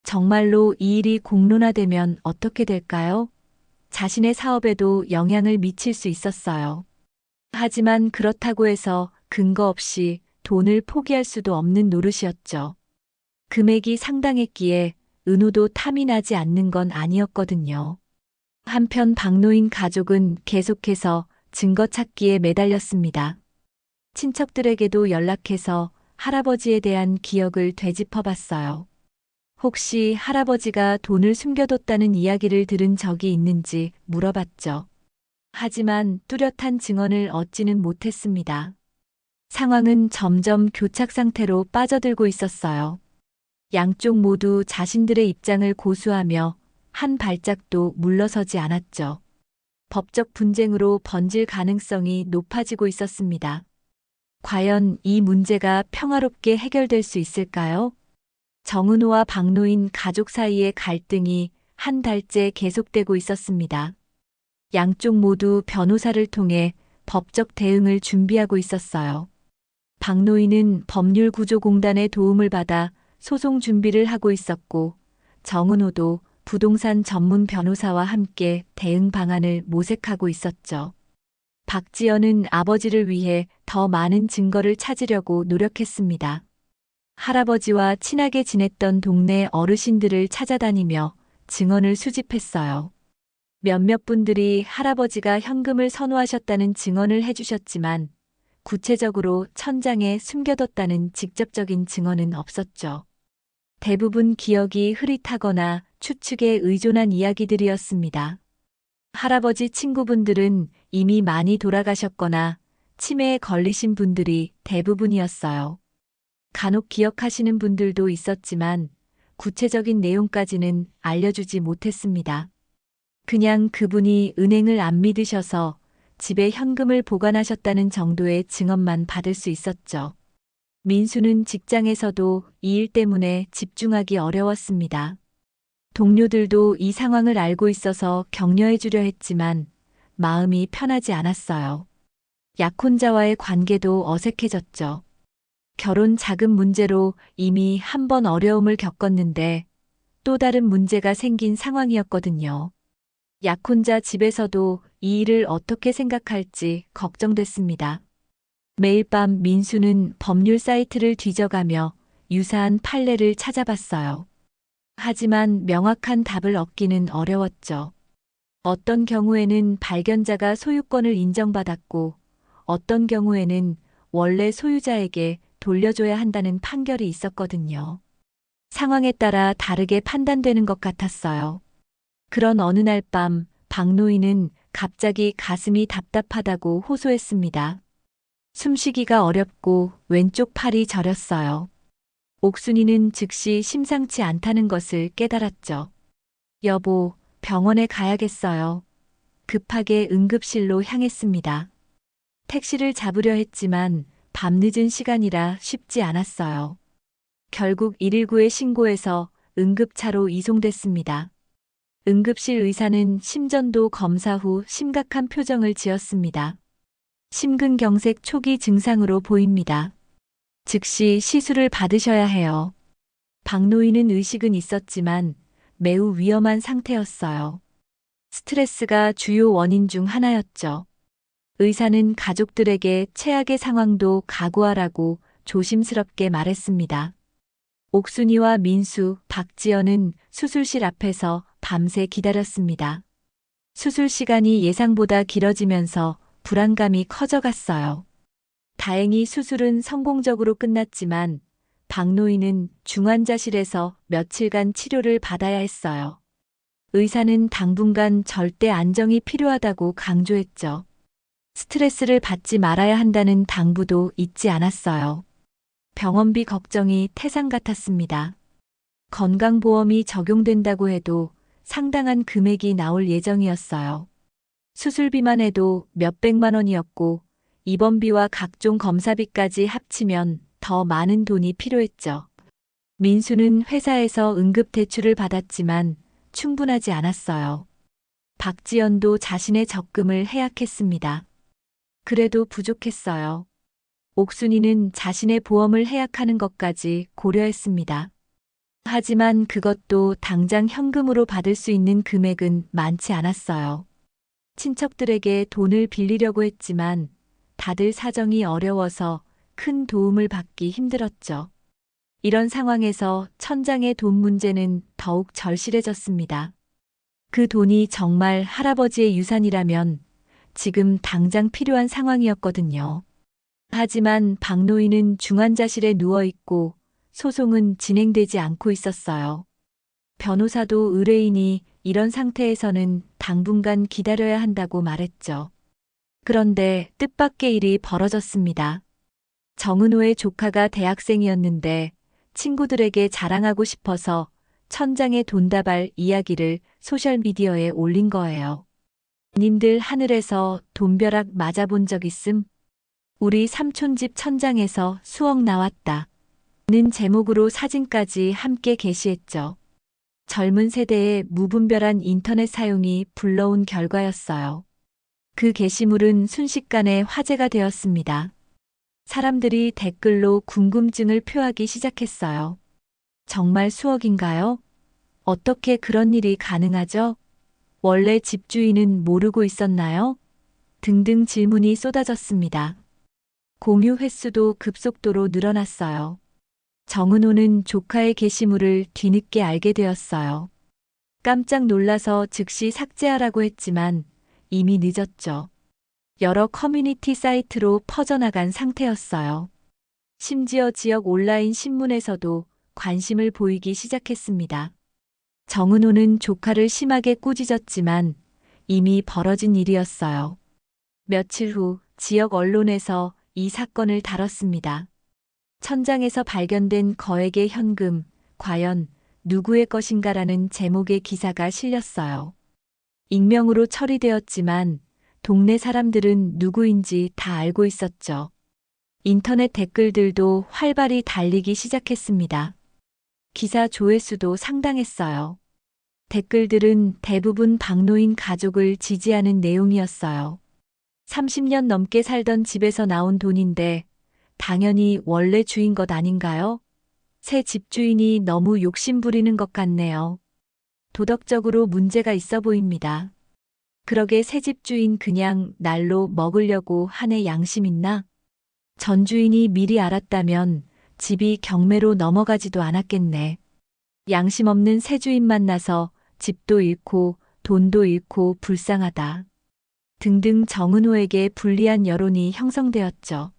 정말로 이 일이 공론화되면 어떻게 될까요? 자신의 사업에도 영향을 미칠 수 있었어요. 하지만 그렇다고 해서 근거 없이 돈을 포기할 수도 없는 노릇이었죠. 금액이 상당했기에 은호도 탐이 나지 않는 건 아니었거든요. 한편 박노인 가족은 계속해서 증거 찾기에 매달렸습니다. 친척들에게도 연락해서 할아버지에 대한 기억을 되짚어 봤어요. 혹시 할아버지가 돈을 숨겨뒀다는 이야기를 들은 적이 있는지 물어봤죠. 하지만 뚜렷한 증언을 얻지는 못했습니다. 상황은 점점 교착 상태로 빠져들고 있었어요. 양쪽 모두 자신들의 입장을 고수하며 한 발짝도 물러서지 않았죠. 법적 분쟁으로 번질 가능성이 높아지고 있었습니다. 과연 이 문제가 평화롭게 해결될 수 있을까요? 정은호와 박노인 가족 사이의 갈등이 한 달째 계속되고 있었습니다. 양쪽 모두 변호사를 통해 법적 대응을 준비하고 있었어요. 박노인은 법률구조공단의 도움을 받아 소송 준비를 하고 있었고, 정은호도 부동산 전문 변호사와 함께 대응 방안을 모색하고 있었죠. 박지연은 아버지를 위해 더 많은 증거를 찾으려고 노력했습니다. 할아버지와 친하게 지냈던 동네 어르신들을 찾아다니며 증언을 수집했어요. 몇몇 분들이 할아버지가 현금을 선호하셨다는 증언을 해주셨지만 구체적으로 천장에 숨겨뒀다는 직접적인 증언은 없었죠. 대부분 기억이 흐릿하거나 추측에 의존한 이야기들이었습니다. 할아버지 친구분들은 이미 많이 돌아가셨거나 치매에 걸리신 분들이 대부분이었어요. 간혹 기억하시는 분들도 있었지만 구체적인 내용까지는 알려주지 못했습니다. 그냥 그분이 은행을 안 믿으셔서 집에 현금을 보관하셨다는 정도의 증언만 받을 수 있었죠. 민수는 직장에서도 이 일 때문에 집중하기 어려웠습니다. 동료들도 이 상황을 알고 있어서 격려해 주려 했지만 마음이 편하지 않았어요. 약혼자와의 관계도 어색해졌죠. 결혼 자금 문제로 이미 한 번 어려움을 겪었는데 또 다른 문제가 생긴 상황이었거든요. 약혼자 집에서도 이 일을 어떻게 생각할지 걱정됐습니다. 매일 밤 민수는 법률 사이트를 뒤져가며 유사한 판례를 찾아봤어요. 하지만 명확한 답을 얻기는 어려웠죠. 어떤 경우에는 발견자가 소유권을 인정받았고 어떤 경우에는 원래 소유자에게 돌려줘야 한다는 판결이 있었거든요. 상황에 따라 다르게 판단되는 것 같았어요. 그런 어느 날 밤 박노인은 갑자기 가슴이 답답하다고 호소했습니다. 숨쉬기가 어렵고 왼쪽 팔이 저렸어요. 옥순이는 즉시 심상치 않다는 것을 깨달았죠. 여보, 병원에 가야겠어요. 급하게 응급실로 향했습니다. 택시를 잡으려 했지만 밤늦은 시간이라 쉽지 않았어요. 결국 119에 신고해서 응급차로 이송됐습니다. 응급실 의사는 심전도 검사 후 심각한 표정을 지었습니다. 심근경색 초기 증상으로 보입니다. 즉시 시술을 받으셔야 해요. 박노인은 의식은 있었지만 매우 위험한 상태였어요. 스트레스가 주요 원인 중 하나였죠. 의사는 가족들에게 최악의 상황도 각오하라고 조심스럽게 말했습니다. 옥순이와 민수, 박지연은 수술실 앞에서 밤새 기다렸습니다. 수술 시간이 예상보다 길어지면서 불안감이 커져갔어요. 다행히 수술은 성공적으로 끝났지만 박노인은 중환자실에서 며칠간 치료를 받아야 했어요. 의사는 당분간 절대 안정이 필요하다고 강조했죠. 스트레스를 받지 말아야 한다는 당부도 잊지 않았어요. 병원비 걱정이 태산 같았습니다. 건강보험이 적용된다고 해도 상당한 금액이 나올 예정이었어요. 수술비만 해도 몇백만 원이었고 입원비와 각종 검사비까지 합치면 더 많은 돈이 필요했죠. 민수는 회사에서 응급대출을 받았지만 충분하지 않았어요. 박지연도 자신의 적금을 해약했습니다. 그래도 부족했어요. 옥순이는 자신의 보험을 해약하는 것까지 고려했습니다. 하지만 그것도 당장 현금으로 받을 수 있는 금액은 많지 않았어요. 친척들에게 돈을 빌리려고 했지만 다들 사정이 어려워서 큰 도움을 받기 힘들었죠. 이런 상황에서 천장의 돈 문제는 더욱 절실해졌습니다. 그 돈이 정말 할아버지의 유산이라면 지금 당장 필요한 상황이었거든요. 하지만 박노인은 중환자실에 누워있고 소송은 진행되지 않고 있었어요. 변호사도 의뢰인이 이런 상태에서는 당분간 기다려야 한다고 말했죠. 그런데 뜻밖의 일이 벌어졌습니다. 정은호의 조카가 대학생이었는데 친구들에게 자랑하고 싶어서 천장의 돈다발 이야기를 소셜미디어에 올린 거예요. 님들 하늘에서 돈벼락 맞아본 적 있음? 우리 삼촌 집 천장에서 수억 나왔다. 는 제목으로 사진까지 함께 게시했죠. 젊은 세대의 무분별한 인터넷 사용이 불러온 결과였어요. 그 게시물은 순식간에 화제가 되었습니다. 사람들이 댓글로 궁금증을 표하기 시작했어요. 정말 수억인가요? 어떻게 그런 일이 가능하죠? 원래 집주인은 모르고 있었나요? 등등 질문이 쏟아졌습니다. 공유 횟수도 급속도로 늘어났어요. 정은호는 조카의 게시물을 뒤늦게 알게 되었어요. 깜짝 놀라서 즉시 삭제하라고 했지만 이미 늦었죠. 여러 커뮤니티 사이트로 퍼져나간 상태였어요. 심지어 지역 온라인 신문에서도 관심을 보이기 시작했습니다. 정은호는 조카를 심하게 꾸짖었지만 이미 벌어진 일이었어요. 며칠 후 지역 언론에서 이 사건을 다뤘습니다. 천장에서 발견된 거액의 현금, 과연 누구의 것인가라는 제목의 기사가 실렸어요. 익명으로 처리되었지만 동네 사람들은 누구인지 다 알고 있었죠. 인터넷 댓글들도 활발히 달리기 시작했습니다. 기사 조회수도 상당했어요. 댓글들은 대부분 박노인 가족을 지지하는 내용이었어요. 30년 넘게 살던 집에서 나온 돈인데 당연히 원래 주인 것 아닌가요? 새 집주인이 너무 욕심 부리는 것 같네요. 도덕적으로 문제가 있어 보입니다. 그러게 새 집주인 그냥 날로 먹으려고 하네. 양심 있나? 전 주인이 미리 알았다면 집이 경매로 넘어가지도 않았겠네. 양심 없는 새 주인 만나서 집도 잃고 돈도 잃고 불쌍하다. 등등 정은호에게 불리한 여론이 형성되었죠.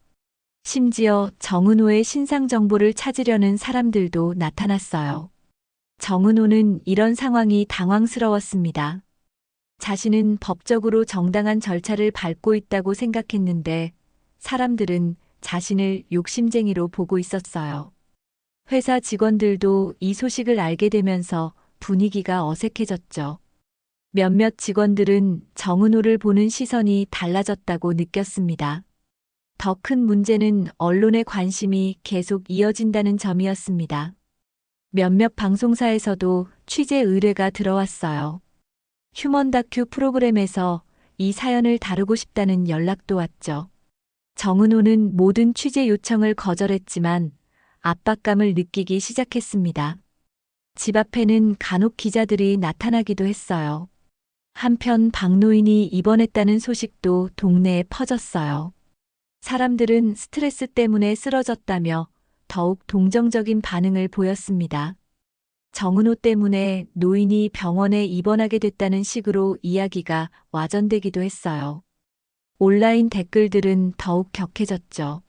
심지어 정은호의 신상 정보를 찾으려는 사람들도 나타났어요. 정은호는 이런 상황이 당황스러웠습니다. 자신은 법적으로 정당한 절차를 밟고 있다고 생각했는데 사람들은 자신을 욕심쟁이로 보고 있었어요. 회사 직원들도 이 소식을 알게 되면서 분위기가 어색해졌죠. 몇몇 직원들은 정은호를 보는 시선이 달라졌다고 느꼈습니다. 더 큰 문제는 언론의 관심이 계속 이어진다는 점이었습니다. 몇몇 방송사에서도 취재 의뢰가 들어왔어요. 휴먼 다큐 프로그램에서 이 사연을 다루고 싶다는 연락도 왔죠. 정은호는 모든 취재 요청을 거절했지만 압박감을 느끼기 시작했습니다. 집 앞에는 간혹 기자들이 나타나기도 했어요. 한편 박노인이 입원했다는 소식도 동네에 퍼졌어요. 사람들은 스트레스 때문에 쓰러졌다며 더욱 동정적인 반응을 보였습니다. 정은호 때문에 노인이 병원에 입원하게 됐다는 식으로 이야기가 와전되기도 했어요. 온라인 댓글들은 더욱 격해졌죠.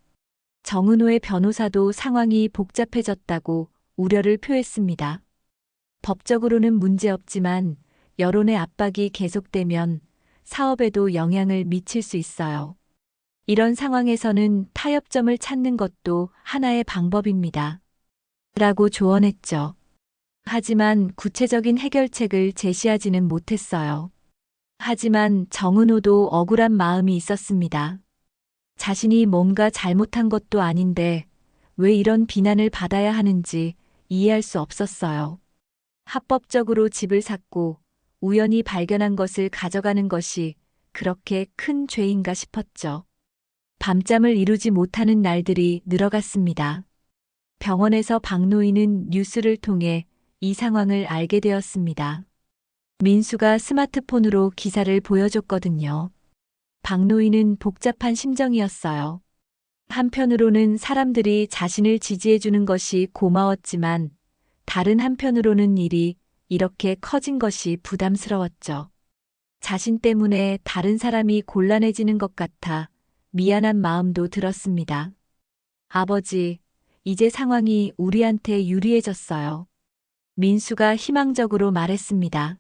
정은호의 변호사도 상황이 복잡해졌다고 우려를 표했습니다. 법적으로는 문제없지만 여론의 압박이 계속되면 사업에도 영향을 미칠 수 있어요. 이런 상황에서는 타협점을 찾는 것도 하나의 방법입니다. 라고 조언했죠. 하지만 구체적인 해결책을 제시하지는 못했어요. 하지만 정은호도 억울한 마음이 있었습니다. 자신이 뭔가 잘못한 것도 아닌데 왜 이런 비난을 받아야 하는지 이해할 수 없었어요. 합법적으로 집을 샀고 우연히 발견한 것을 가져가는 것이 그렇게 큰 죄인가 싶었죠. 밤잠을 이루지 못하는 날들이 늘어갔습니다. 병원에서 박노인은 뉴스를 통해 이 상황을 알게 되었습니다. 민수가 스마트폰으로 기사를 보여줬거든요. 박노인은 복잡한 심정이었어요. 한편으로는 사람들이 자신을 지지해주는 것이 고마웠지만 다른 한편으로는 일이 이렇게 커진 것이 부담스러웠죠. 자신 때문에 다른 사람이 곤란해지는 것 같아 미안한 마음도 들었습니다. 아버지, 이제 상황이 우리한테 유리해졌어요. 민수가 희망적으로 말했습니다.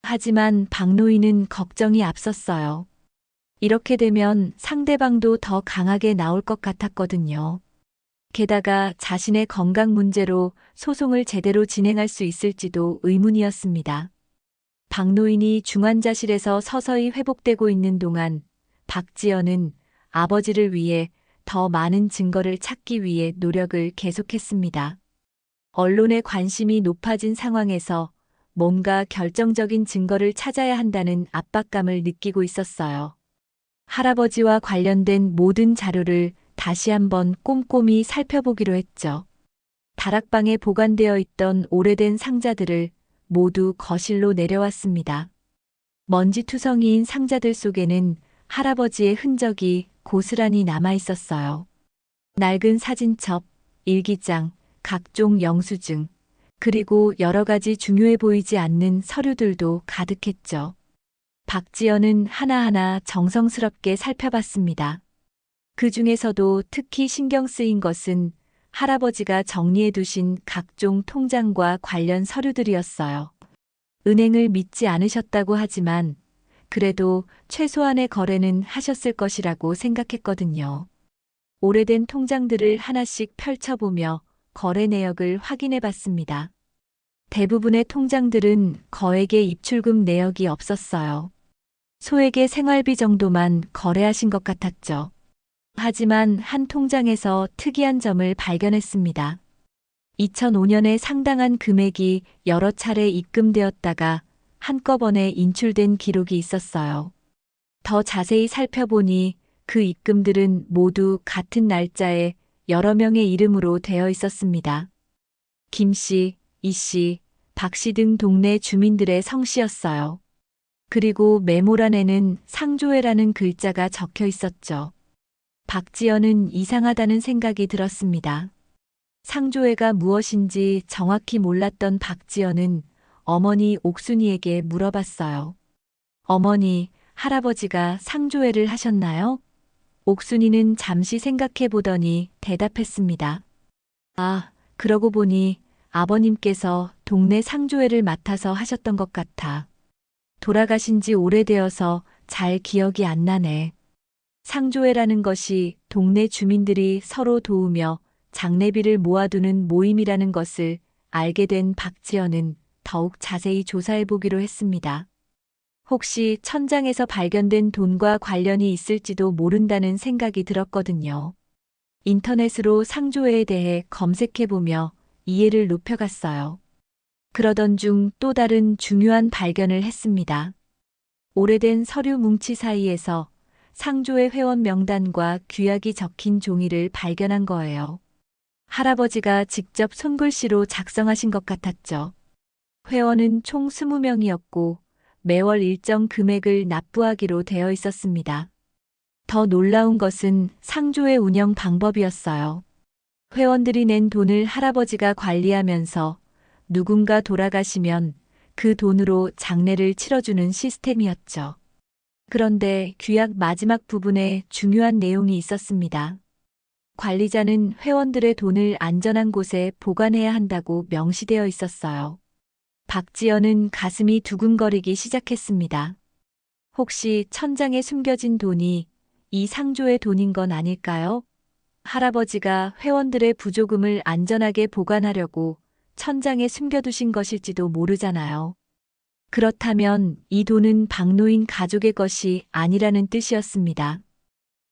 하지만 박노인은 걱정이 앞섰어요. 이렇게 되면 상대방도 더 강하게 나올 것 같았거든요. 게다가 자신의 건강 문제로 소송을 제대로 진행할 수 있을지도 의문이었습니다. 박노인이 중환자실에서 서서히 회복되고 있는 동안 박지연은 아버지를 위해 더 많은 증거를 찾기 위해 노력을 계속했습니다. 언론의 관심이 높아진 상황에서 뭔가 결정적인 증거를 찾아야 한다는 압박감을 느끼고 있었어요. 할아버지와 관련된 모든 자료를 다시 한번 꼼꼼히 살펴보기로 했죠. 다락방에 보관되어 있던 오래된 상자들을 모두 거실로 내려왔습니다. 먼지투성이인 상자들 속에는 할아버지의 흔적이 고스란히 남아 있었어요. 낡은 사진첩, 일기장, 각종 영수증, 그리고 여러 가지 중요해 보이지 않는 서류들도 가득했죠. 박지연은 하나하나 정성스럽게 살펴봤습니다. 그 중에서도 특히 신경 쓰인 것은 할아버지가 정리해 두신 각종 통장과 관련 서류들이었어요. 은행을 믿지 않으셨다고 하지만 그래도 최소한의 거래는 하셨을 것이라고 생각했거든요. 오래된 통장들을 하나씩 펼쳐보며 거래 내역을 확인해 봤습니다. 대부분의 통장들은 거액의 입출금 내역이 없었어요. 소액의 생활비 정도만 거래하신 것 같았죠. 하지만 한 통장에서 특이한 점을 발견했습니다. 2005년에 상당한 금액이 여러 차례 입금되었다가 한꺼번에 인출된 기록이 있었어요. 더 자세히 살펴보니 그 입금들은 모두 같은 날짜에 여러 명의 이름으로 되어 있었습니다. 김 씨, 이 씨, 박 씨 등 동네 주민들의 성씨였어요. 그리고 메모란에는 상조회라는 글자가 적혀 있었죠. 박지연은 이상하다는 생각이 들었습니다. 상조회가 무엇인지 정확히 몰랐던 박지연은 어머니 옥순이에게 물어봤어요. 어머니, 할아버지가 상조회를 하셨나요? 옥순이는 잠시 생각해 보더니 대답했습니다. 아, 그러고 보니 아버님께서 동네 상조회를 맡아서 하셨던 것 같아. 돌아가신 지 오래되어서 잘 기억이 안 나네. 상조회라는 것이 동네 주민들이 서로 도우며 장례비를 모아두는 모임이라는 것을 알게 된 박지연은 더욱 자세히 조사해 보기로 했습니다. 혹시 천장에서 발견된 돈과 관련이 있을지도 모른다는 생각이 들었거든요. 인터넷으로 상조회에 대해 검색해 보며 이해를 높여갔어요. 그러던 중 또 다른 중요한 발견을 했습니다. 오래된 서류 뭉치 사이에서 상조회 회원 명단과 규약이 적힌 종이를 발견한 거예요. 할아버지가 직접 손글씨로 작성하신 것 같았죠. 회원은 총 20명이었고 매월 일정 금액을 납부하기로 되어 있었습니다. 더 놀라운 것은 상조회 운영 방법이었어요. 회원들이 낸 돈을 할아버지가 관리하면서 누군가 돌아가시면 그 돈으로 장례를 치러주는 시스템이었죠. 그런데 규약 마지막 부분에 중요한 내용이 있었습니다. 관리자는 회원들의 돈을 안전한 곳에 보관해야 한다고 명시되어 있었어요. 박지연은 가슴이 두근거리기 시작했습니다. 혹시 천장에 숨겨진 돈이 이 상조의 돈인 건 아닐까요? 할아버지가 회원들의 부조금을 안전하게 보관하려고 천장에 숨겨두신 것일지도 모르잖아요. 그렇다면 이 돈은 박노인 가족의 것이 아니라는 뜻이었습니다.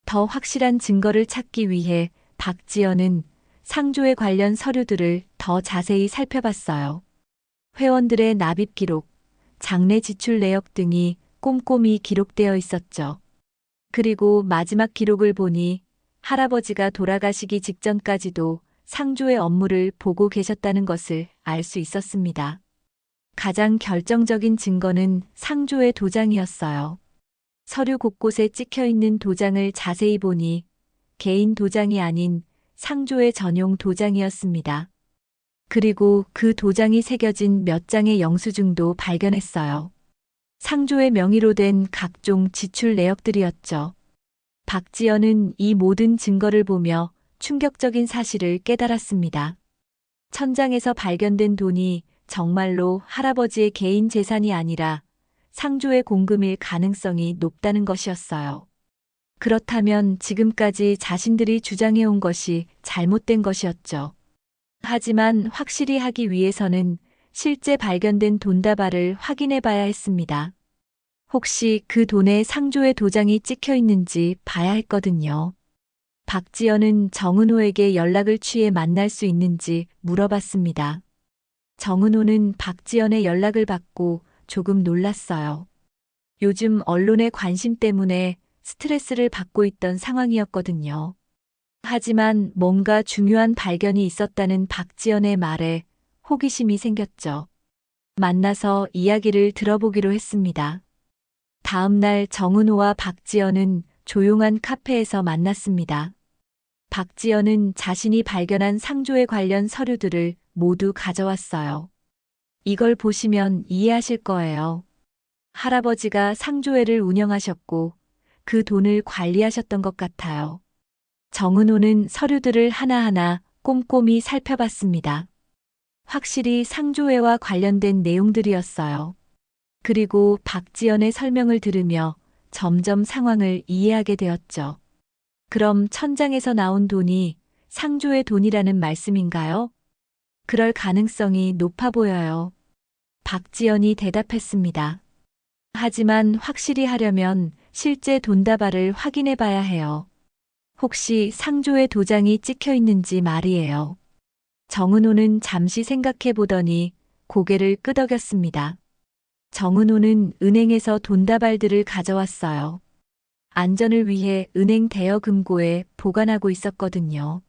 더 확실한 증거를 찾기 위해 박지연은 상조회 관련 서류들을 더 자세히 살펴봤어요. 회원들의 납입 기록, 장례 지출 내역 등이 꼼꼼히 기록되어 있었죠. 그리고 마지막 기록을 보니 할아버지가 돌아가시기 직전까지도 상조의 업무를 보고 계셨다는 것을 알 수 있었습니다. 가장 결정적인 증거는 상조의 도장이었어요. 서류 곳곳에 찍혀 있는 도장을 자세히 보니 개인 도장이 아닌 상조의 전용 도장이었습니다. 그리고 그 도장이 새겨진 몇 장의 영수증도 발견했어요. 상조의 명의로 된 각종 지출 내역들이었죠. 박지연은 이 모든 증거를 보며 충격적인 사실을 깨달았습니다. 천장에서 발견된 돈이 정말로 할아버지의 개인 재산이 아니라 상조의 공금일 가능성이 높다는 것이었어요. 그렇다면 지금까지 자신들이 주장해온 것이 잘못된 것이었죠. 하지만 확실히 하기 위해서는 실제 발견된 돈다발을 확인해 봐야 했습니다. 혹시 그 돈에 상조의 도장이 찍혀 있는지 봐야 했거든요. 박지연은 정은호에게 연락을 취해 만날 수 있는지 물어봤습니다. 정은호는 박지연의 연락을 받고 조금 놀랐어요. 요즘 언론의 관심 때문에 스트레스를 받고 있던 상황이었거든요. 하지만 뭔가 중요한 발견이 있었다는 박지연의 말에 호기심이 생겼죠. 만나서 이야기를 들어보기로 했습니다. 다음 날 정은호와 박지연은 조용한 카페에서 만났습니다. 박지연은 자신이 발견한 상조에 관련 서류들을 모두 가져왔어요. 이걸 보시면 이해하실 거예요. 할아버지가 상조회를 운영하셨고 그 돈을 관리하셨던 것 같아요. 정은호는 서류들을 하나하나 꼼꼼히 살펴봤습니다. 확실히 상조회와 관련된 내용들이었어요. 그리고 박지연의 설명을 들으며 점점 상황을 이해하게 되었죠. 그럼 천장에서 나온 돈이 상조의 돈이라는 말씀인가요? 그럴 가능성이 높아 보여요. 박지연이 대답했습니다. 하지만 확실히 하려면 실제 돈다발을 확인해 봐야 해요. 혹시 상조의 도장이 찍혀 있는지 말이에요. 정은호는 잠시 생각해 보더니 고개를 끄덕였습니다. 정은호는 은행에서 돈다발들을 가져왔어요. 안전을 위해 은행 대여금고에 보관하고 있었거든요.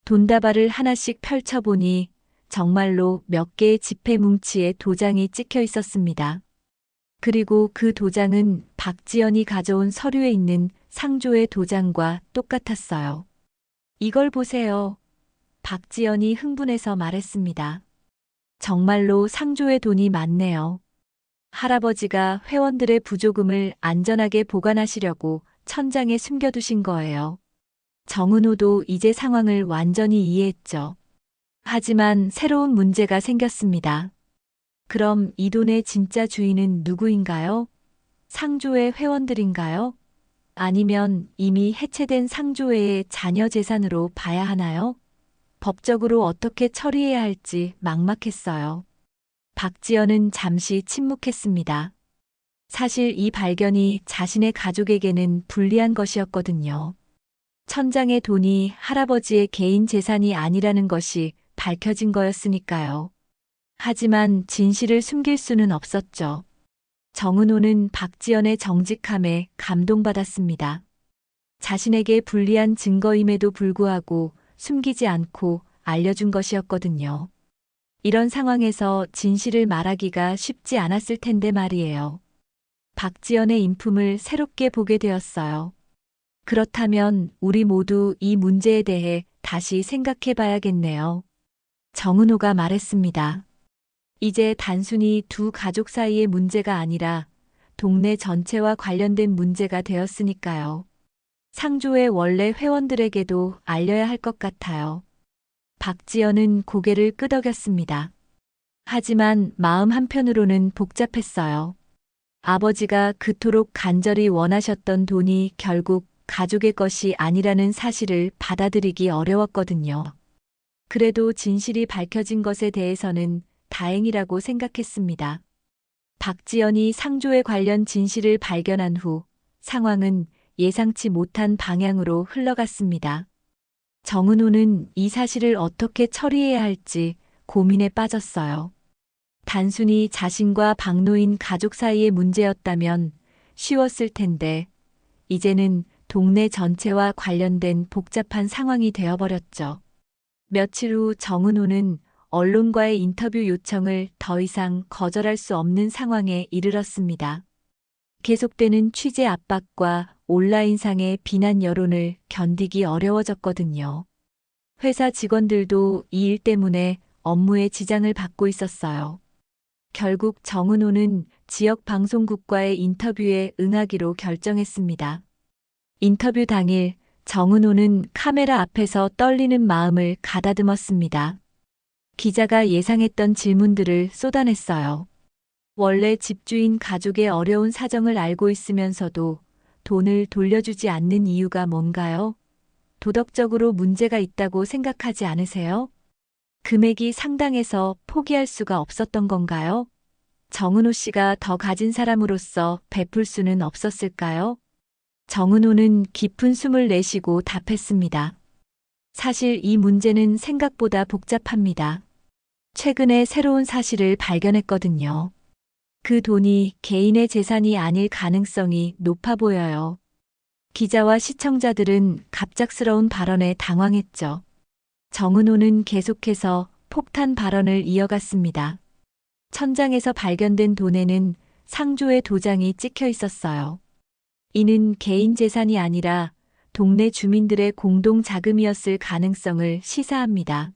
돈다발을 하나씩 펼쳐보니 정말로 몇 개의 지폐 뭉치에 도장이 찍혀 있었습니다. 그리고 그 도장은 박지연이 가져온 서류에 있는 상조의 도장과 똑같았어요. 이걸 보세요. 박지연이 흥분해서 말했습니다. 정말로 상조의 돈이 많네요. 할아버지가 회원들의 부조금을 안전하게 보관하시려고 천장에 숨겨두신 거예요. 정은호도 이제 상황을 완전히 이해했죠. 하지만 새로운 문제가 생겼습니다. 그럼 이 돈의 진짜 주인은 누구인가요? 상조회 회원들인가요? 아니면 이미 해체된 상조회의 자녀 재산으로 봐야 하나요? 법적으로 어떻게 처리해야 할지 막막했어요. 박지연은 잠시 침묵했습니다. 사실 이 발견이 자신의 가족에게는 불리한 것이었거든요. 천장의 돈이 할아버지의 개인 재산이 아니라는 것이 밝혀진 거였으니까요. 하지만 진실을 숨길 수는 없었죠. 정은호는 박지연의 정직함에 감동받았습니다. 자신에게 불리한 증거임에도 불구하고 숨기지 않고 알려준 것이었거든요. 이런 상황에서 진실을 말하기가 쉽지 않았을 텐데 말이에요. 박지연의 인품을 새롭게 보게 되었어요. 그렇다면 우리 모두 이 문제에 대해 다시 생각해 봐야겠네요. 정은호가 말했습니다. 이제 단순히 두 가족 사이의 문제가 아니라 동네 전체와 관련된 문제가 되었으니까요. 상조의 원래 회원들에게도 알려야 할 것 같아요. 박지연은 고개를 끄덕였습니다. 하지만 마음 한편으로는 복잡했어요. 아버지가 그토록 간절히 원하셨던 돈이 결국 가족의 것이 아니라는 사실을 받아들이기 어려웠거든요. 그래도 진실이 밝혀진 것에 대해서는 다행이라고 생각했습니다. 박지연이 상조에 관련 진실을 발견한 후 상황은 예상치 못한 방향으로 흘러갔습니다. 정은호는 이 사실을 어떻게 처리해야 할지 고민에 빠졌어요. 단순히 자신과 박노인 가족 사이의 문제였다면 쉬웠을 텐데 이제는 동네 전체와 관련된 복잡한 상황이 되어버렸죠. 며칠 후 정은호는 언론과의 인터뷰 요청을 더 이상 거절할 수 없는 상황에 이르렀습니다. 계속되는 취재 압박과 온라인상의 비난 여론을 견디기 어려워졌거든요. 회사 직원들도 이 일 때문에 업무에 지장을 받고 있었어요. 결국 정은호는 지역 방송국과의 인터뷰에 응하기로 결정했습니다. 인터뷰 당일 정은호는 카메라 앞에서 떨리는 마음을 가다듬었습니다. 기자가 예상했던 질문들을 쏟아냈어요. 원래 집주인 가족의 어려운 사정을 알고 있으면서도 돈을 돌려주지 않는 이유가 뭔가요? 도덕적으로 문제가 있다고 생각하지 않으세요? 금액이 상당해서 포기할 수가 없었던 건가요? 정은호 씨가 더 가진 사람으로서 베풀 수는 없었을까요? 정은호는 깊은 숨을 내쉬고 답했습니다. 사실 이 문제는 생각보다 복잡합니다. 최근에 새로운 사실을 발견했거든요. 그 돈이 개인의 재산이 아닐 가능성이 높아 보여요. 기자와 시청자들은 갑작스러운 발언에 당황했죠. 정은호는 계속해서 폭탄 발언을 이어갔습니다. 천장에서 발견된 돈에는 상조의 도장이 찍혀 있었어요. 이는 개인 재산이 아니라 동네 주민들의 공동 자금이었을 가능성을 시사합니다.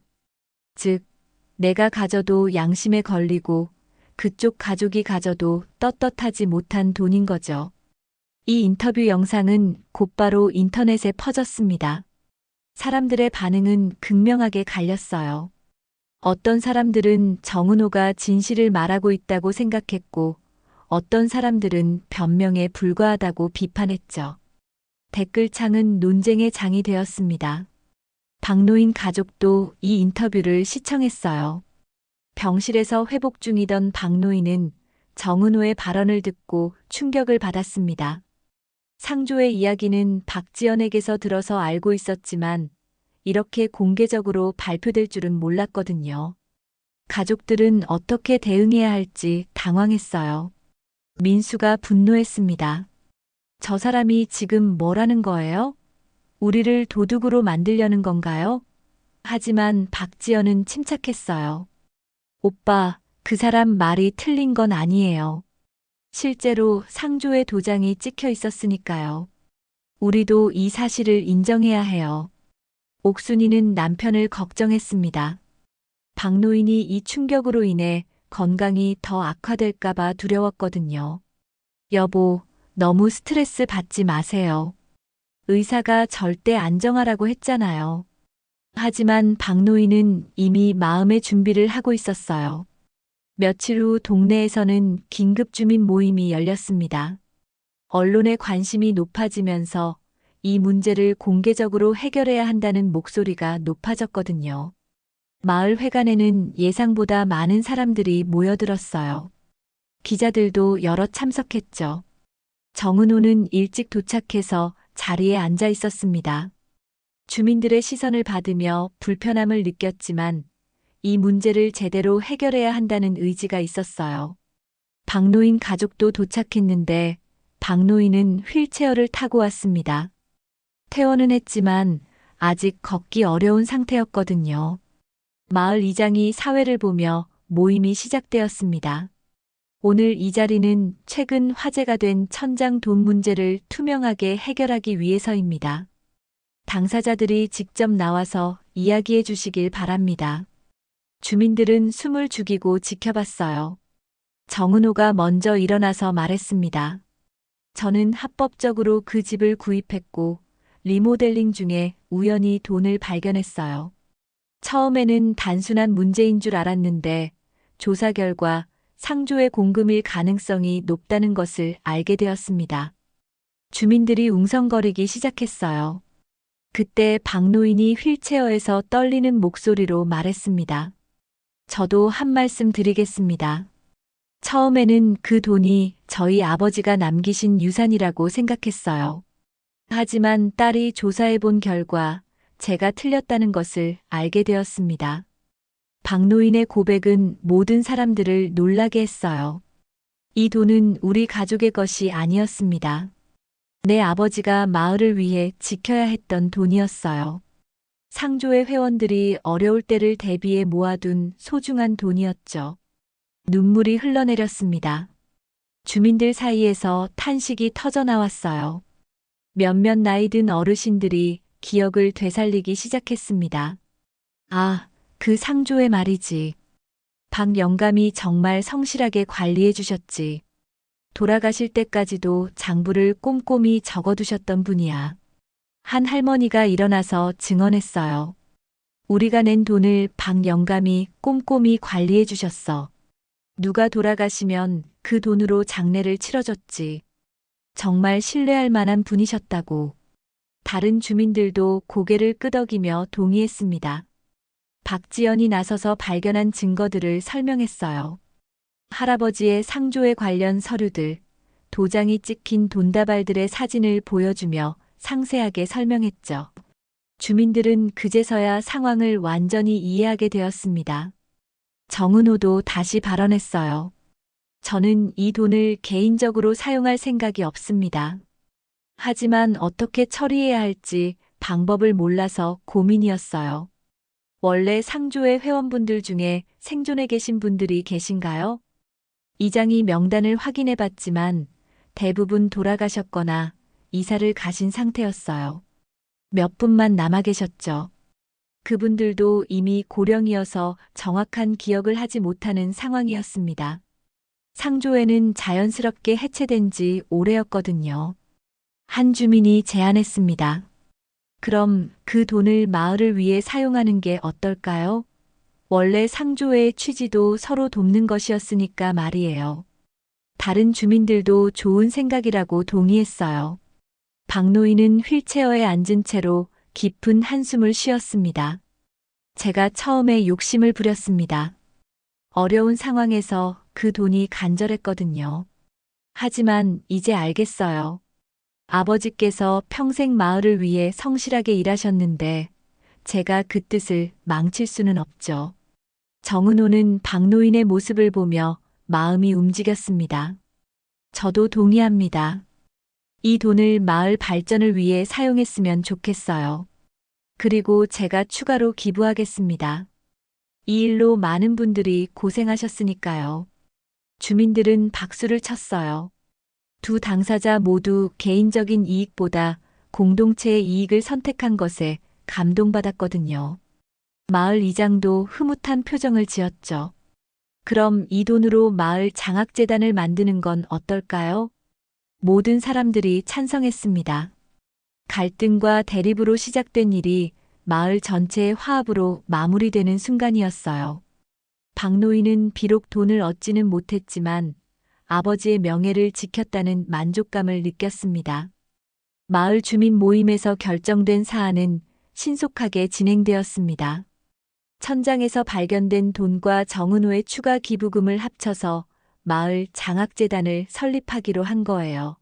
즉, 내가 가져도 양심에 걸리고 그쪽 가족이 가져도 떳떳하지 못한 돈인 거죠. 이 인터뷰 영상은 곧바로 인터넷에 퍼졌습니다. 사람들의 반응은 극명하게 갈렸어요. 어떤 사람들은 정은호가 진실을 말하고 있다고 생각했고, 어떤 사람들은 변명에 불과하다고 비판했죠. 댓글창은 논쟁의 장이 되었습니다. 박노인 가족도 이 인터뷰를 시청했어요. 병실에서 회복 중이던 박노인은 정은호의 발언을 듣고 충격을 받았습니다. 상조의 이야기는 박지연에게서 들어서 알고 있었지만 이렇게 공개적으로 발표될 줄은 몰랐거든요. 가족들은 어떻게 대응해야 할지 당황했어요. 민수가 분노했습니다. 저 사람이 지금 뭐라는 거예요? 우리를 도둑으로 만들려는 건가요? 하지만 박지연은 침착했어요. 오빠, 그 사람 말이 틀린 건 아니에요. 실제로 상조의 도장이 찍혀 있었으니까요. 우리도 이 사실을 인정해야 해요. 옥순이는 남편을 걱정했습니다. 박노인이 이 충격으로 인해 건강이 더 악화될까봐 두려웠거든요. 여보, 너무 스트레스 받지 마세요. 의사가 절대 안정하라고 했잖아요. 하지만 박노인은 이미 마음의 준비를 하고 있었어요. 며칠 후 동네에서는 긴급 주민 모임이 열렸습니다. 언론의 관심이 높아지면서 이 문제를 공개적으로 해결해야 한다는 목소리가 높아졌거든요. 마을 회관에는 예상보다 많은 사람들이 모여들었어요. 기자들도 여러 참석했죠. 정은호는 일찍 도착해서 자리에 앉아 있었습니다. 주민들의 시선을 받으며 불편함을 느꼈지만 이 문제를 제대로 해결해야 한다는 의지가 있었어요. 박노인 가족도 도착했는데 박노인은 휠체어를 타고 왔습니다. 퇴원은 했지만 아직 걷기 어려운 상태였거든요. 마을 이장이 사회를 보며 모임이 시작되었습니다. 오늘 이 자리는 최근 화제가 된 천장 돈 문제를 투명하게 해결하기 위해서입니다. 당사자들이 직접 나와서 이야기해 주시길 바랍니다. 주민들은 숨을 죽이고 지켜봤어요. 정은호가 먼저 일어나서 말했습니다. 저는 합법적으로 그 집을 구입했고 리모델링 중에 우연히 돈을 발견했어요. 처음에는 단순한 문제인 줄 알았는데 조사 결과 상조의 공금일 가능성이 높다는 것을 알게 되었습니다. 주민들이 웅성거리기 시작했어요. 그때 박노인이 휠체어에서 떨리는 목소리로 말했습니다. 저도 한 말씀 드리겠습니다. 처음에는 그 돈이 저희 아버지가 남기신 유산이라고 생각했어요. 하지만 딸이 조사해 본 결과 제가 틀렸다는 것을 알게 되었습니다. 박노인의 고백은 모든 사람들을 놀라게 했어요. 이 돈은 우리 가족의 것이 아니었습니다. 내 아버지가 마을을 위해 지켜야 했던 돈이었어요. 상조의 회원들이 어려울 때를 대비해 모아둔 소중한 돈이었죠. 눈물이 흘러내렸습니다. 주민들 사이에서 탄식이 터져나왔어요. 몇몇 나이 든 어르신들이 기억을 되살리기 시작했습니다. 아, 그 상조의 말이지. 박 영감이 정말 성실하게 관리해 주셨지. 돌아가실 때까지도 장부를 꼼꼼히 적어두셨던 분이야. 한 할머니가 일어나서 증언했어요. 우리가 낸 돈을 박 영감이 꼼꼼히 관리해 주셨어. 누가 돌아가시면 그 돈으로 장례를 치러줬지. 정말 신뢰할 만한 분이셨다고. 다른 주민들도 고개를 끄덕이며 동의했습니다. 박지연이 나서서 발견한 증거들을 설명했어요. 할아버지의 상조에 관련 서류들, 도장이 찍힌 돈다발들의 사진을 보여주며 상세하게 설명했죠. 주민들은 그제서야 상황을 완전히 이해하게 되었습니다. 정은호도 다시 발언했어요. 저는 이 돈을 개인적으로 사용할 생각이 없습니다. 하지만 어떻게 처리해야 할지 방법을 몰라서 고민이었어요. 원래 상조의 회원분들 중에 생존해 계신 분들이 계신가요? 이장이 명단을 확인해 봤지만 대부분 돌아가셨거나 이사를 가신 상태였어요. 몇 분만 남아 계셨죠. 그분들도 이미 고령이어서 정확한 기억을 하지 못하는 상황이었습니다. 상조회는 자연스럽게 해체된 지 오래였거든요. 한 주민이 제안했습니다. 그럼 그 돈을 마을을 위해 사용하는 게 어떨까요? 원래 상조회의 취지도 서로 돕는 것이었으니까 말이에요. 다른 주민들도 좋은 생각이라고 동의했어요. 박노인은 휠체어에 앉은 채로 깊은 한숨을 쉬었습니다. 제가 처음에 욕심을 부렸습니다. 어려운 상황에서 그 돈이 간절했거든요. 하지만 이제 알겠어요. 아버지께서 평생 마을을 위해 성실하게 일하셨는데 제가 그 뜻을 망칠 수는 없죠. 정은호는 박노인의 모습을 보며 마음이 움직였습니다. 저도 동의합니다. 이 돈을 마을 발전을 위해 사용했으면 좋겠어요. 그리고 제가 추가로 기부하겠습니다. 이 일로 많은 분들이 고생하셨으니까요. 주민들은 박수를 쳤어요. 두 당사자 모두 개인적인 이익보다 공동체의 이익을 선택한 것에 감동받았거든요. 마을 이장도 흐뭇한 표정을 지었죠. 그럼 이 돈으로 마을 장학재단을 만드는 건 어떨까요? 모든 사람들이 찬성했습니다. 갈등과 대립으로 시작된 일이 마을 전체의 화합으로 마무리되는 순간이었어요. 박노인은 비록 돈을 얻지는 못했지만 아버지의 명예를 지켰다는 만족감을 느꼈습니다. 마을 주민 모임에서 결정된 사안은 신속하게 진행되었습니다. 천장에서 발견된 돈과 정은호의 추가 기부금을 합쳐서 마을 장학재단을 설립하기로 한 거예요.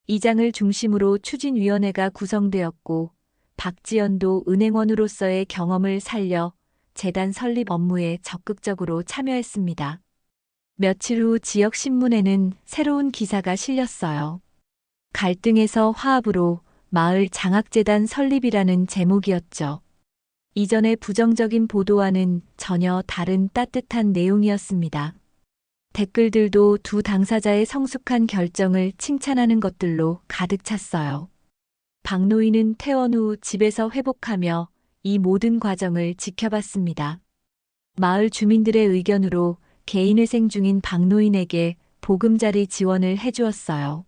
이장을 중심으로 추진위원회가 구성되었고 박지연도 은행원으로서의 경험을 살려 재단 설립 업무에 적극적으로 참여했습니다. 며칠 후 지역 신문에는 새로운 기사가 실렸어요. 갈등에서 화합으로 마을 장학재단 설립이라는 제목이었죠. 이전의 부정적인 보도와는 전혀 다른 따뜻한 내용이었습니다. 댓글들도 두 당사자의 성숙한 결정을 칭찬하는 것들로 가득 찼어요. 박노인은 퇴원 후 집에서 회복하며 이 모든 과정을 지켜봤습니다. 마을 주민들의 의견으로 개인회생 중인 박노인에게 보금자리 지원을 해주었어요.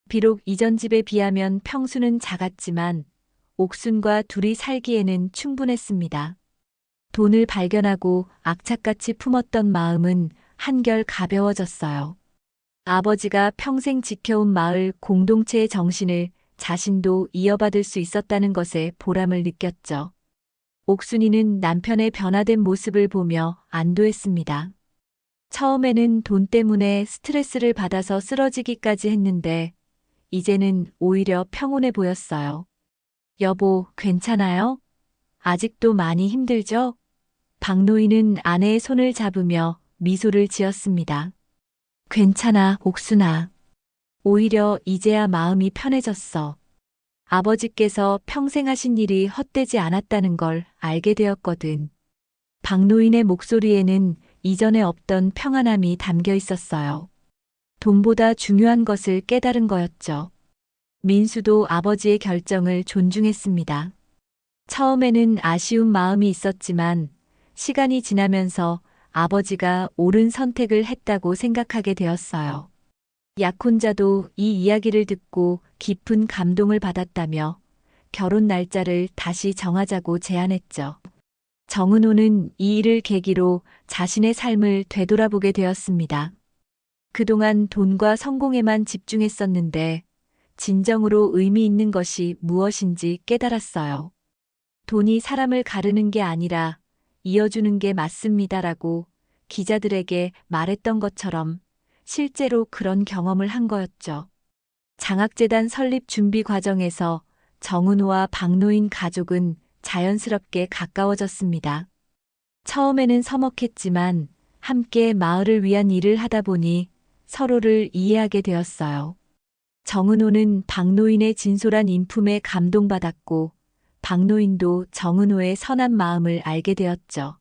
비록 이전 집에 비하면 평수는 작았지만 옥순과 둘이 살기에는 충분했습니다. 돈을 발견하고 악착같이 품었던 마음은 한결 가벼워졌어요. 아버지가 평생 지켜온 마을 공동체의 정신을 자신도 이어받을 수 있었다는 것에 보람을 느꼈죠. 옥순이는 남편의 변화된 모습을 보며 안도했습니다. 처음에는 돈 때문에 스트레스를 받아서 쓰러지기까지 했는데 이제는 오히려 평온해 보였어요. 여보, 괜찮아요? 아직도 많이 힘들죠? 박노인은 아내의 손을 잡으며 미소를 지었습니다. 괜찮아, 옥순아. 오히려 이제야 마음이 편해졌어. 아버지께서 평생 하신 일이 헛되지 않았다는 걸 알게 되었거든. 박노인의 목소리에는 이전에 없던 평안함이 담겨 있었어요. 돈보다 중요한 것을 깨달은 거였죠. 민수도 아버지의 결정을 존중했습니다. 처음에는 아쉬운 마음이 있었지만 시간이 지나면서 아버지가 옳은 선택을 했다고 생각하게 되었어요. 약혼자도 이 이야기를 듣고 깊은 감동을 받았다며 결혼 날짜를 다시 정하자고 제안했죠. 정은호는 이 일을 계기로 자신의 삶을 되돌아보게 되었습니다. 그동안 돈과 성공에만 집중했었는데 진정으로 의미 있는 것이 무엇인지 깨달았어요. 돈이 사람을 가르는 게 아니라 이어주는 게 맞습니다라고 기자들에게 말했던 것처럼 실제로 그런 경험을 한 거였죠. 장학재단 설립 준비 과정에서 정은호와 박노인 가족은 자연스럽게 가까워졌습니다. 처음에는 서먹했지만 함께 마을을 위한 일을 하다 보니 서로를 이해하게 되었어요. 정은호는 박노인의 진솔한 인품에 감동받았고 박노인도 정은호의 선한 마음을 알게 되었죠.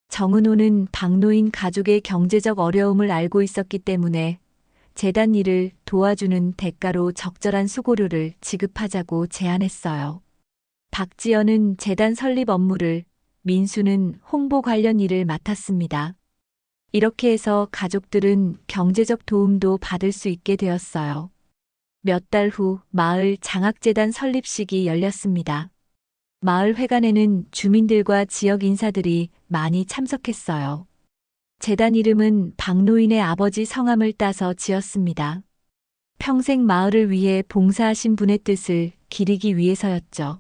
정은호는 박노인 가족의 경제적 어려움을 알고 있었기 때문에 재단 일을 도와주는 대가로 적절한 수고료를 지급하자고 제안했어요. 박지연은 재단 설립 업무를, 민수는 홍보 관련 일을 맡았습니다. 이렇게 해서 가족들은 경제적 도움도 받을 수 있게 되었어요. 몇 달 후 마을 장학재단 설립식이 열렸습니다. 마을 회관에는 주민들과 지역 인사들이 많이 참석했어요. 재단 이름은 박노인의 아버지 성함을 따서 지었습니다. 평생 마을을 위해 봉사하신 분의 뜻을 기리기 위해서였죠.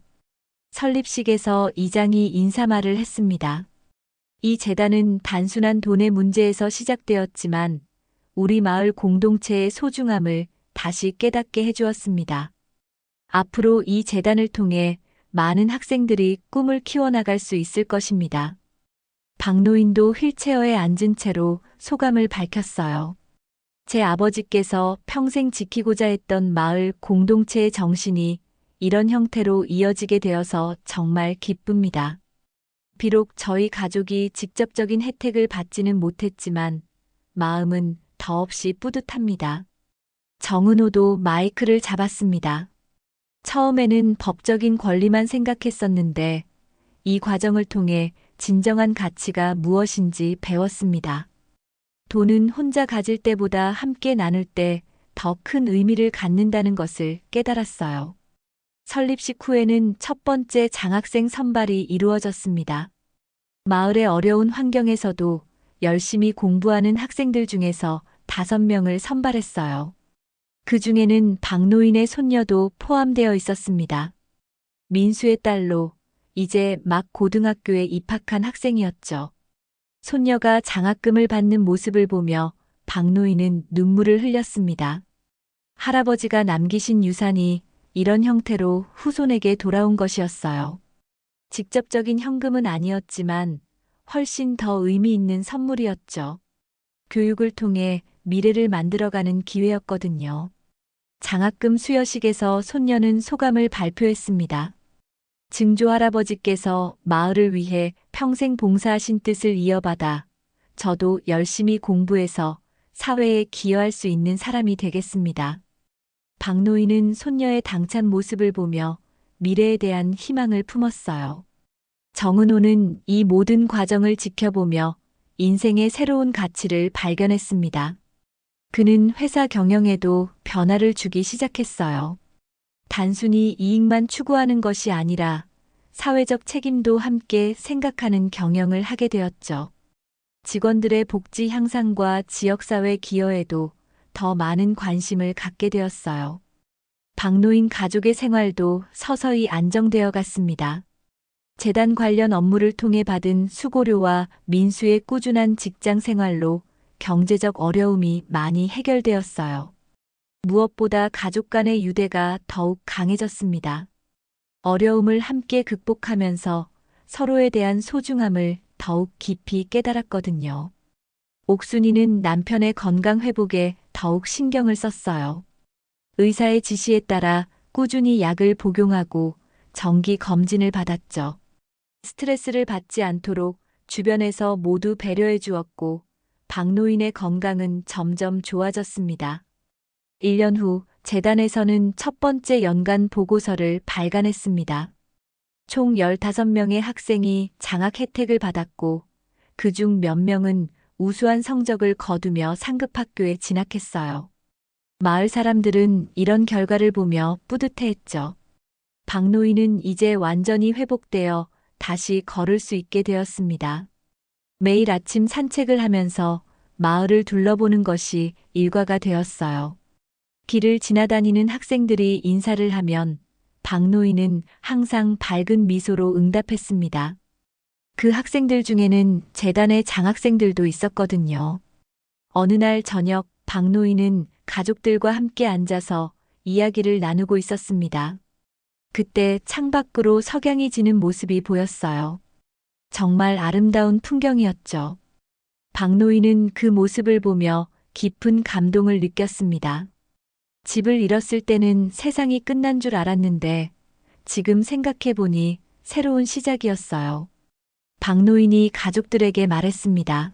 설립식에서 이장이 인사말을 했습니다. 이 재단은 단순한 돈의 문제에서 시작되었지만 우리 마을 공동체의 소중함을 다시 깨닫게 해주었습니다. 앞으로 이 재단을 통해 많은 학생들이 꿈을 키워나갈 수 있을 것입니다. 박노인도 휠체어에 앉은 채로 소감을 밝혔어요. 제 아버지께서 평생 지키고자 했던 마을 공동체의 정신이 이런 형태로 이어지게 되어서 정말 기쁩니다. 비록 저희 가족이 직접적인 혜택을 받지는 못했지만 마음은 더없이 뿌듯합니다. 정은호도 마이크를 잡았습니다. 처음에는 법적인 권리만 생각했었는데 이 과정을 통해 진정한 가치가 무엇인지 배웠습니다. 돈은 혼자 가질 때보다 함께 나눌 때 더 큰 의미를 갖는다는 것을 깨달았어요. 설립식 후에는 첫 번째 장학생 선발이 이루어졌습니다. 마을의 어려운 환경에서도 열심히 공부하는 학생들 중에서 5명을 선발했어요. 그 중에는 박노인의 손녀도 포함되어 있었습니다. 민수의 딸로 이제 막 고등학교에 입학한 학생이었죠. 손녀가 장학금을 받는 모습을 보며 박노인은 눈물을 흘렸습니다. 할아버지가 남기신 유산이 이런 형태로 후손에게 돌아온 것이었어요. 직접적인 현금은 아니었지만 훨씬 더 의미 있는 선물이었죠. 교육을 통해 미래를 만들어가는 기회였거든요. 장학금 수여식에서 손녀는 소감을 발표했습니다. 증조 할아버지께서 마을을 위해 평생 봉사하신 뜻을 이어받아 저도 열심히 공부해서 사회에 기여할 수 있는 사람이 되겠습니다. 박노인은 손녀의 당찬 모습을 보며 미래에 대한 희망을 품었어요. 정은호는 이 모든 과정을 지켜보며 인생의 새로운 가치를 발견했습니다. 그는 회사 경영에도 변화를 주기 시작했어요. 단순히 이익만 추구하는 것이 아니라 사회적 책임도 함께 생각하는 경영을 하게 되었죠. 직원들의 복지 향상과 지역사회 기여에도 더 많은 관심을 갖게 되었어요. 박노인 가족의 생활도 서서히 안정되어 갔습니다. 재단 관련 업무를 통해 받은 수고료와 민수의 꾸준한 직장 생활로 경제적 어려움이 많이 해결되었어요. 무엇보다 가족 간의 유대가 더욱 강해졌습니다. 어려움을 함께 극복하면서 서로에 대한 소중함을 더욱 깊이 깨달았거든요. 옥순이는 남편의 건강 회복에 더욱 신경을 썼어요. 의사의 지시에 따라 꾸준히 약을 복용하고 정기 검진을 받았죠. 스트레스를 받지 않도록 주변에서 모두 배려해 주었고 박노인의 건강은 점점 좋아졌습니다. 1년 후 재단에서는 첫 번째 연간 보고서를 발간했습니다. 총 15명의 학생이 장학 혜택을 받았고 그중 몇 명은 우수한 성적을 거두며 상급학교에 진학했어요. 마을 사람들은 이런 결과를 보며 뿌듯해했죠. 박노인은 이제 완전히 회복되어 다시 걸을 수 있게 되었습니다. 매일 아침 산책을 하면서 마을을 둘러보는 것이 일과가 되었어요. 길을 지나다니는 학생들이 인사를 하면 박노인은 항상 밝은 미소로 응답했습니다. 그 학생들 중에는 재단의 장학생들도 있었거든요. 어느 날 저녁 박노인은 가족들과 함께 앉아서 이야기를 나누고 있었습니다. 그때 창밖으로 석양이 지는 모습이 보였어요. 정말 아름다운 풍경이었죠. 박노인은 그 모습을 보며 깊은 감동을 느꼈습니다. 집을 잃었을 때는 세상이 끝난 줄 알았는데 지금 생각해 보니 새로운 시작이었어요. 박노인이 가족들에게 말했습니다.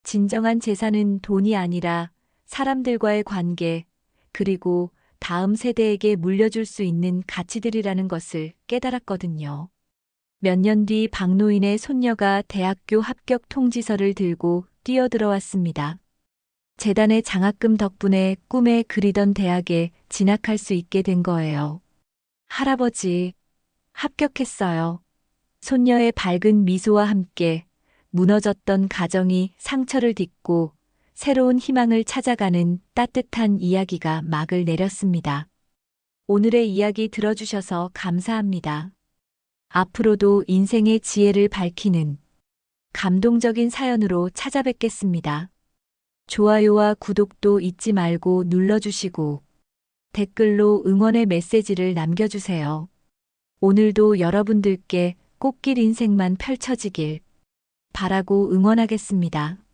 진정한 재산은 돈이 아니라 사람들과의 관계, 그리고 다음 세대에게 물려줄 수 있는 가치들이라는 것을 깨달았거든요. 몇 년 뒤 박노인의 손녀가 대학교 합격 통지서를 들고 뛰어들어왔습니다. 재단의 장학금 덕분에 꿈에 그리던 대학에 진학할 수 있게 된 거예요. 할아버지, 합격했어요. 손녀의 밝은 미소와 함께 무너졌던 가정이 상처를 딛고 새로운 희망을 찾아가는 따뜻한 이야기가 막을 내렸습니다. 오늘의 이야기 들어주셔서 감사합니다. 앞으로도 인생의 지혜를 밝히는 감동적인 사연으로 찾아뵙겠습니다. 좋아요와 구독도 잊지 말고 눌러주시고 댓글로 응원의 메시지를 남겨주세요. 오늘도 여러분들께 꽃길 인생만 펼쳐지길 바라고 응원하겠습니다.